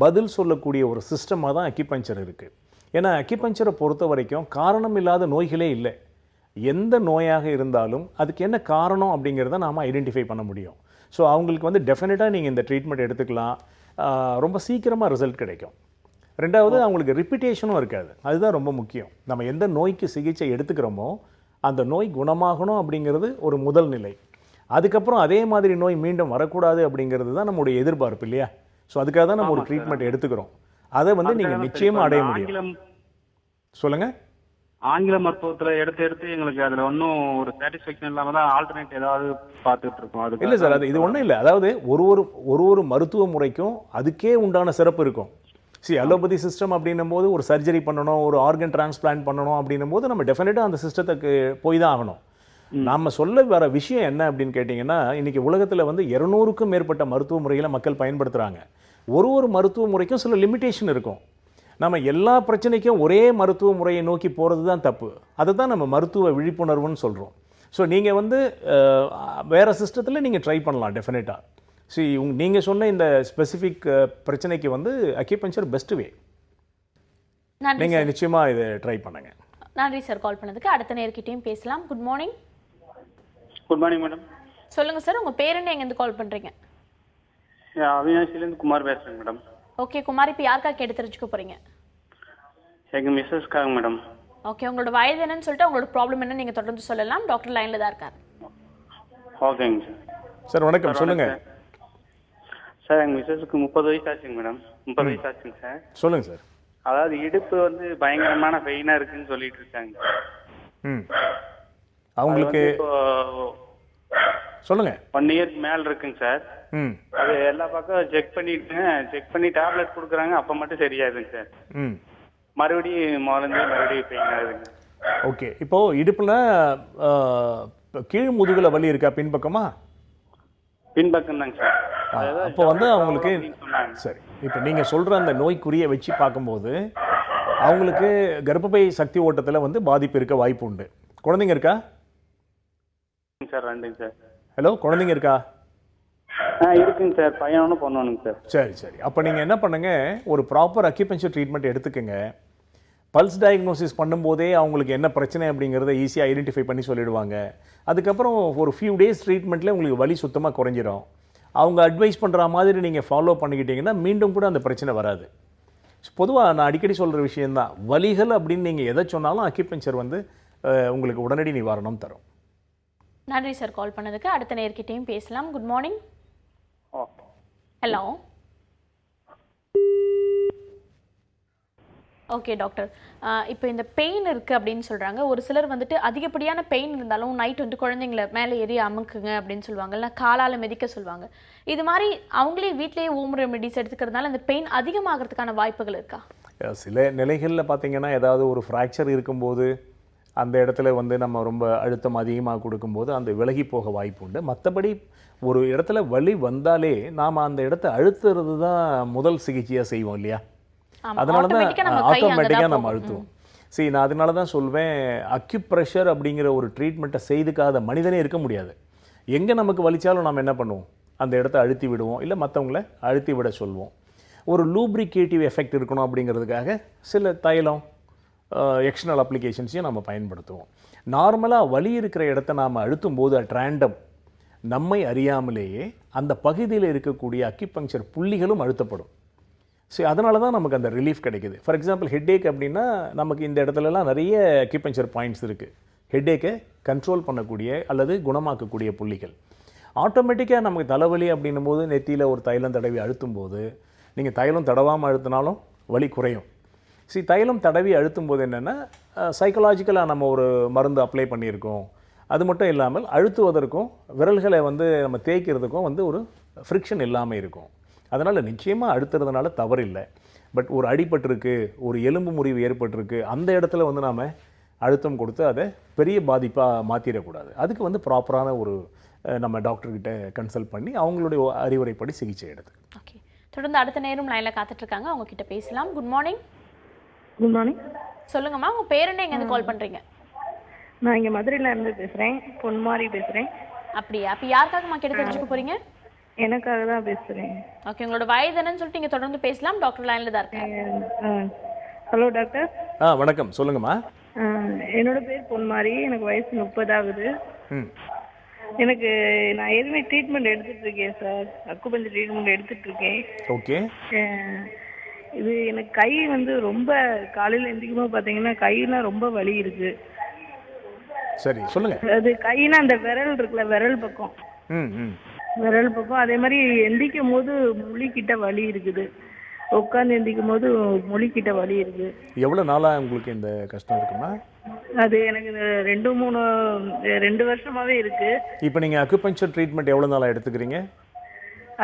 பதில் சொல்லக்கூடிய ஒரு சிஸ்டமாக தான் அக்கிபஞ்சர் இருக்குது. ஏன்னா அக்கிபஞ்சரை பொறுத்த வரைக்கும் காரணம் இல்லாத நோய்களே இல்லை. எந்த நோயாக இருந்தாலும் அதுக்கு என்ன காரணம் அப்படிங்கிறத நாம் ஐடென்டிஃபை பண்ண முடியும். ஸோ அவங்களுக்கு வந்து டெஃபினட்டாக நீங்கள் இந்த ட்ரீட்மெண்ட் எடுத்துக்கலாம், ரொம்ப சீக்கிரமாக ரிசல்ட் கிடைக்கும். ரெண்டாவது அவங்களுக்கு ரிப்பிட்டேஷனும் இருக்காது, அதுதான் ரொம்ப முக்கியம். நம்ம எந்த நோய்க்கு சிகிச்சை எடுத்துக்கிறோமோ அந்த நோய் குணமாகணும் அப்படிங்கிறது ஒரு முதல் நிலை. அதுக்கப்புறம் அதே மாதிரி நோய் மீண்டும் வரக்கூடாது அப்படிங்கிறது தான் நம்மளுடைய எதிர்பார்ப்பு இல்லையா? ஸோ அதுக்காக தான் நம்ம ஒரு ட்ரீட்மெண்ட் எடுத்துக்கிறோம். அதை வந்து நீங்கள் நிச்சயமாக அடைய முடியும். சொல்லுங்கள். ஆங்கில மருத்துவத்தில் எடுத்து எங்களுக்கு அதில் ஒன்றும் ஒரு சாட்டிஸ்ஃபேக்ஷன் இல்லாமல் தான் ஆல்டர்னேட் ஏதாவது பார்த்துட்டு இருக்கோம். அது இல்லை சார், அது இது ஒன்றும் இல்லை. அதாவது ஒரு மருத்துவ முறைக்கும் அதுக்கே உண்டான சிறப்பு இருக்கும். அலோபதி சிஸ்டம் அப்படின்னும் போது ஒரு சர்ஜரி பண்ணணும், ஒரு ஆர்கன் டிரான்ஸ்பிளான்ட் பண்ணணும் அப்படின்னும் போது நம்ம டெஃபினட்டாக அந்த சிஸ்டத்துக்கு போய் தான் ஆகணும். நம்ம சொல்ல வர விஷயம் என்ன அப்படின்னு கேட்டிங்கன்னா, இன்றைக்கி உலகத்தில் வந்து 200க்கும் மேற்பட்ட மருத்துவ முறைகளை மக்கள் பயன்படுத்துகிறாங்க. ஒரு மருத்துவ முறைக்கும் சில லிமிட்டேஷன் இருக்கும். நம்ம எல்லா பிரச்சனைக்கும் ஒரே மருத்துவ முறையை நோக்கி போகிறது தான் தப்பு. அதை தான் நம்ம மருத்துவ விழிப்புணர்வுன்னு சொல்கிறோம். ஸோ நீங்கள் வந்து வேறு சிஸ்டத்தில் நீங்கள் ட்ரை பண்ணலாம் டெஃபினட்டாக. நீங்கள் சொன்ன இந்த ஸ்பெசிஃபிக் பிரச்சனைக்கு வந்து அக்கிபஞ்சர் பெஸ்ட் வே. நீங்கள் நிச்சயமாக இதை ட்ரை பண்ணுங்க. நன்றி சார் கால் பண்ணதுக்கு. அடுத்த நேர்கிட்டையும் பேசலாம். Good morning. Good morning madam. சொல்லுங்கள் சார், உங்கள் பேர் என்ன, எங்கேருந்து கால் பண்ணுறீங்க? அவினாசிலேருந்து குமார் பேசுகிறேன் மேடம். ஓகே குமார், இப்போ யாருக்காக கேட்டு தெரிஞ்சுக்க போகிறீங்க? எங்கள் மிஸ்ஸஸ்க்காக மேடம். ஓகே, உங்களோட வயது என்னன்னு சொல்லிட்டு உங்களோட ப்ராப்ளம் என்னன்னு நீங்கள் தொடர்ந்து சொல்லலாம். டாக்டர் லைனில் தான் இருக்கார். ஓகேங்க சார். சார் வணக்கம், சொல்லுங்கள். சார் எங்கள் மிஸ்ஸஸுக்கு 30 வயசு ஆச்சுங்க மேடம். 30 வயசு ஆச்சுங்க சார். சொல்லுங்கள் சார். அதாவது இடுப்பு வந்து பயங்கரமான பெயினாக இருக்குன்னு சொல்லிட்டு இருக்காங்க. அவங்களுக்கு சொல்லுங்க. 1 இயர்க்கு மேல இருக்குங்க சார். அது எல்லா பக்கம் செக் பண்ணி டேப்லெட் கொடுக்குறாங்க, அப்போ மட்டும் சரியாதுங்க சார். மறுபடியும் பெயின் ஆகுதுங்க. ஓகே, இப்போ இடுப்புல கீழ் முதுகுல வலி இருக்கா, பின்பக்கமா? பின்பக்கம் தாங்க சார். அப்போ வந்து அவங்களுக்கு சரி, இப்போ நீங்கள் சொல்கிற அந்த நோய்க்குறியை வச்சு பார்க்கும்போது அவங்களுக்கு கர்ப்பப்பை சக்தி ஓட்டத்தில் வந்து பாதிப்பு இருக்க வாய்ப்பு உண்டு. குழந்தைங்க இருக்கா சார்? 2 சார். ஹலோ, குழந்தைங்க இருக்கா? இருக்குங்க சார், பையனும் பொண்ணுங்க சார். சரி. அப்போ நீங்கள் என்ன பண்ணுங்க, ஒரு ப்ராப்பர் அக்யூபஞ்சர் ட்ரீட்மெண்ட் எடுத்துக்கங்க. பல்ஸ் டயக்னோசிஸ் பண்ணும்போதே அவங்களுக்கு என்ன பிரச்சனை அப்படிங்கிறத ஈஸியாக ஐடென்டிஃபை பண்ணி சொல்லிடுவாங்க. அதுக்கப்புறம் ஒரு ஃபியூ டேஸ் ட்ரீட்மெண்ட்டில் உங்களுக்கு வலி சுத்தமாக குறைஞ்சிரும். அவங்க அட்வைஸ் பண்ணுற மாதிரி நீங்கள் ஃபாலோ பண்ணிக்கிட்டீங்கன்னா மீண்டும் கூட அந்த பிரச்சனை வராது. பொதுவாக நான் அடிக்கடி சொல்கிற விஷயந்தான், வலிகள் அப்படின்னு நீங்கள் எதை சொன்னாலும் அக்யூபஞ்சர் வந்து உங்களுக்கு உடனடி நிவாரணம் தரும். நன்றி சார் கால் பண்ணதுக்கு. அடுத்த நேர்கிட்டையும் பேசலாம். Good morning. Hello. Okay doctor, இப்போ இந்த பெயின் இருக்குது அப்படின்னு சொல்கிறாங்க. ஒரு சிலர் வந்துட்டு அதிகப்படியான பெயின் இருந்தாலும் நைட் வந்து குழந்தைங்கள மேலே ஏறி அமுக்குங்க அப்படின்னு சொல்லுவாங்க, இல்லை காலால் மிதிக்க சொல்லுவாங்க. இது மாதிரி அவங்களே வீட்டிலேயே ஹோம் ரெமெடிஸ் எடுத்துக்கிறதுனால அந்த பெயின் அதிகமாகிறதுக்கான வாய்ப்புகள் இருக்கா? சில நிலைகளில் பார்த்தீங்கன்னா ஏதாவது ஒரு ஃப்ராக்சர் இருக்கும்போது அந்த இடத்துல வந்து நம்ம ரொம்ப அழுத்தம் அதிகமாக கொடுக்கும்போது அந்த விலகி போக வாய்ப்பு உண்டு. மற்றபடி ஒரு இடத்துல வலி வந்தாலே நாம் அந்த இடத்த அழுத்துறது தான் முதல் சிகிச்சையாக செய்வோம் இல்லையா? அதனால தான் ஆட்டோமேட்டிக்காக நம்ம அழுத்துவோம். நான் அதனால தான் சொல்வேன், அக்யூப்ரெஷர் அப்படிங்கிற ஒரு ட்ரீட்மெண்ட்டை செய்துக்காத மனிதனே இருக்க முடியாது. எங்கே நமக்கு வலிச்சாலும் நம்ம என்ன பண்ணுவோம், அந்த இடத்த அழுத்தி விடுவோம், இல்லை மற்றவங்கள அழுத்தி விட சொல்வோம். ஒரு லூப்ரிகேட்டிவ் எஃபெக்ட் இருக்கணும் அப்படிங்கிறதுக்காக சில தைலம் எக்ஸ்டர்னல் அப்ளிகேஷன்ஸையும் நம்ம பயன்படுத்துவோம். நார்மலாக வலி இருக்கிற இடத்த நாம் அழுத்தும் போது அட் ரேண்டம் நம்மை அறியாமலேயே அந்த பகுதியில் இருக்கக்கூடிய அக்யூபங்க்சர் புள்ளிகளும் அழுத்தப்படும். அதனால தான் நமக்கு அந்த ரிலீஃப் கிடைக்குது. ஃபார் எக்ஸாம்பிள் ஹெட்ஏக் அப்படின்னா நமக்கு இந்த இடத்துலலாம் நிறைய அக்யூபங்க்சர் பாயிண்ட்ஸ் இருக்குது. ஹெட்ஏக்கை கண்ட்ரோல் பண்ணக்கூடிய அல்லது குணமாக்கக்கூடிய புள்ளிகள். ஆட்டோமேட்டிக்காக நமக்கு தலைவலி அப்படின்னும் போது நெத்தியில் ஒரு தைலம் தடவி அழுத்தும் போது, நீங்கள் தைலம் தடவாமல் அழுத்தினாலும் வலி குறையும். தைலம் தடவி அழுத்தும் போது என்னென்னா சைக்கலாஜிக்கலாக நம்ம ஒரு மருந்து அப்ளை பண்ணியிருக்கோம். அது மட்டும் இல்லாமல் அழுத்துவதற்கும் விரல்களை வந்து நம்ம தேய்க்கிறதுக்கும் வந்து ஒரு ஃப்ரிக்ஷன் இல்லாமல் இருக்கும். அதனால் நிச்சயமாக அழுத்துறதுனால தவறு இல்லை. பட் ஒரு அடிபட்டிருக்கு, ஒரு எலும்பு முறிவு ஏற்பட்டிருக்கு, அந்த இடத்துல வந்து நாம் அழுத்தம் கொடுத்து அதை பெரிய பாதிப்பாக மாற்றிடக்கூடாது. அதுக்கு வந்து ப்ராப்பரான ஒரு நம்ம டாக்டர்கிட்ட கன்சல்ட் பண்ணி அவங்களுடைய அறிவுரைப்படி சிகிச்சை எடுத்து. ஓகே, தொடர்ந்து அடுத்த நேரம் லைனில் காத்துட்ருக்காங்க, அவங்கக்கிட்ட பேசலாம். Good morning. Good morning. சொல்லுங்கம்மா, உங்கள் பேர் என்ன, எங்கேருந்து கால் பண்ணுறீங்க? நான் இங்கே மதுரையில் இருந்து பேசுகிறேன், பொன்மாரி பேசுகிறேன். அப்படியா? அப்போ யாருக்காகம்மா கேட்டு தெரிஞ்சுக்க போகிறீங்க? எனக்காக தான் பேசுறேன். ஓகே, உங்களோட வயது என்னன்னு சொல்லிட்டு நீங்க தொடர்ந்து பேசலாம். டாக்டர் லைன்ல தான் இருக்காங்க. Hello doctor. வணக்கம், சொல்லுங்கம்மா. என்னோட பேர் பொன்மாரி. எனக்கு வயசு 30 ஆகுது. எனக்கு நான் எதுவுமே ட்ரீட்மெண்ட் எடுத்துட்டு இருக்கேன் சார். அக்குபஞ்சர் ட்ரீட்மெண்ட் எடுத்துட்டு இருக்கேன். ஓகே. இது எனக்கு கை வந்து ரொம்ப காலையில எந்திரிக்கும் போது பாத்தீங்கன்னா கையெல்லாம் ரொம்ப வலி இருக்கு. சரி, சொல்லுங்க. அது கையினா அந்த விரல் இருக்குல்ல, விரல் பக்கம் அதே மாதிரி எந்திரிக்கும் போது முழிக்கிட்ட வலி இருக்குது. உட்காந்து எந்திரிக்கும் போது முழிக்கிட்ட வலி இருக்கு. எவ்வளவு நாளா உங்களுக்கு இந்த கஷ்டம் இருக்குமா? அது எனக்கு 2 வருஷமாவே இருக்கு. இப்போ நீங்க அக்குபஞ்சர் ட்ரீட்மெண்ட் எவ்வளவு நாளா எடுத்துக்கிறீங்க?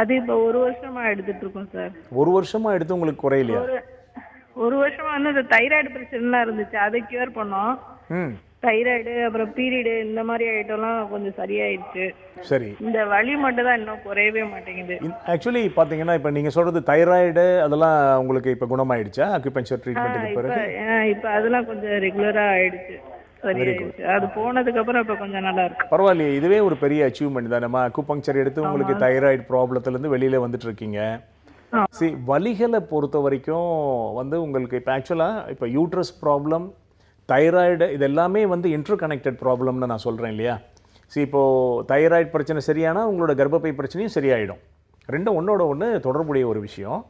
அது இப்போ 1 வருஷமா எடுத்துட்டு இருக்கோம் சார். 1 வருஷமா எடுத்து உங்களுக்கு குறையலையா? 1 வருஷமா வந்து இந்த தைராய்டு பிரச்சனைலாம் இருந்துச்சு, அதை கியூர் பண்ணோம். தைராய்டு அப்புறம் பீரியடு இந்த மாதிரி ஐட்டம்லாம் கொஞ்சம் சரியாயிடுச்சு. சரி. இந்த வலி மட்டும் தான் இன்னும் குறையவே மாட்டேங்குது. ஆக்சுவலி பாத்தீங்கன்னா இப்போ நீங்க சொல்றது தைராய்டு அதெல்லாம் உங்களுக்கு இப்போ குணமாயிடுச்சா அக்குபஞ்சர் ட்ரீட்மெண்ட்டுக்கு பிறகு? இப்போ அதெல்லாம் கொஞ்சம் ரெகுலரா ஆயிடுச்சு, சரியாயிடுச்சு. அது போனதுக்கு அப்புறம் இப்போ கொஞ்சம் நல்லா இருக்கு. பரவாயில்லையே, இதுவே ஒரு பெரிய அச்சீவ்மெண்ட் தான். நம்ம அக்குபஞ்சர் எடுத்து உங்களுக்கு தைராய்டு ப்ராப்ளத்துல இருந்து வெளியில வந்துட்டு இருக்கீங்க. சரி, வலிகளை பொறுத்த வரைக்கும் வந்து உங்களுக்கு இப்போ ஆக்சுவலாக இப்போ யூட்ரஸ் ப்ராப்ளம், தைராய்டு, இது எல்லாமே வந்து இன்டர் கனெக்டட் ப்ராப்ளம்னு நான் சொல்கிறேன் இல்லையா? சரி, இப்போது தைராய்டு பிரச்சனை சரியானா உங்களோட கர்ப்பப்பை பிரச்சனையும் சரியாயிடும். ரெண்டும் ஒன்றோட ஒன்று தொடர்புடைய ஒரு விஷயம்.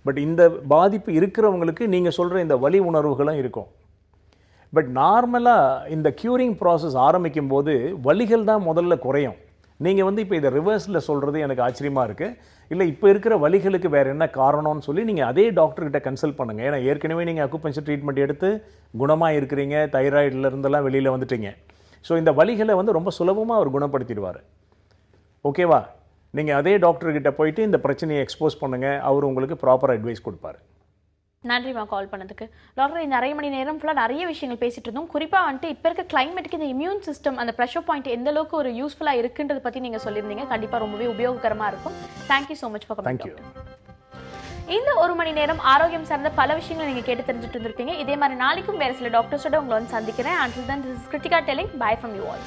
பட் இந்த பாதிப்பு இருக்கிறவங்களுக்கு நீங்கள் சொல்கிற இந்த வலி உணர்வுகளும் இருக்கும். பட் நார்மலாக இந்த க்யூரிங் ப்ராசஸ் ஆரம்பிக்கும் போது வலிகள் தான் முதல்ல குறையும். நீங்கள் வந்து இப்போ இதை ரிவர்ஸில் சொல்கிறது எனக்கு ஆச்சரியமாக இருக்குது. இல்லை இப்போ இருக்கிற வலிகளுக்கு வேறு என்ன காரணம்னு சொல்லி நீங்கள் அதே டாக்டர்கிட்ட கன்சல்ட் பண்ணுங்கள். ஏன்னா ஏற்கனவே நீங்கள் அக்குபஞ்சர் ட்ரீட்மெண்ட் எடுத்து குணமாக இருக்கிறீங்க, தைராய்டுலேருந்தெல்லாம் வெளியில் வந்துட்டீங்க. ஸோ இந்த வலிகளை வந்து ரொம்ப சுலபமாக அவர் குணப்படுத்திடுவார். ஓகேவா? நீங்கள் அதே டாக்டர்கிட்ட போயிட்டு இந்த பிரச்சனையை எக்ஸ்போஸ் பண்ணுங்கள், அவர் உங்களுக்கு ப்ராப்பர் அட்வைஸ் கொடுப்பார். நன்றிம்மா கால் பண்ணதுக்கு. டாக்டர், இந்த 1/2 மணி நேரம் ஃபுல்லாக நிறைய விஷயங்கள் பேசிட்டு இருந்தோம். குறிப்பாக வந்துட்டு இப்போ இருக்க கிளைமேட்டுக்கு இந்த இம்யூன் சிஸ்டம், அந்த ப்ரெஷர் பாயிண்ட் எந்த அளவுக்கு ஒரு யூஸ்ஃபுல்லாக இருக்குன்றதை பற்றி நீங்கள் சொல்லியிருந்தீங்க. கண்டிப்பாக ரொம்பவே உபயோகரமாக இருக்கும். Thank you so much for coming. இந்த 1 மணி நேரம் ஆரோக்கியம் சார்ந்த பல விஷயங்களை நீங்கள் கேட்டு தெரிஞ்சுட்டு இருந்திருப்பீங்க. இதே மாதிரி நாளைக்கும் வேறு சில டாக்டர்ஸோட உங்களை வந்து சந்திக்கிறேன். Until then, this is Kritika telling bye from you all.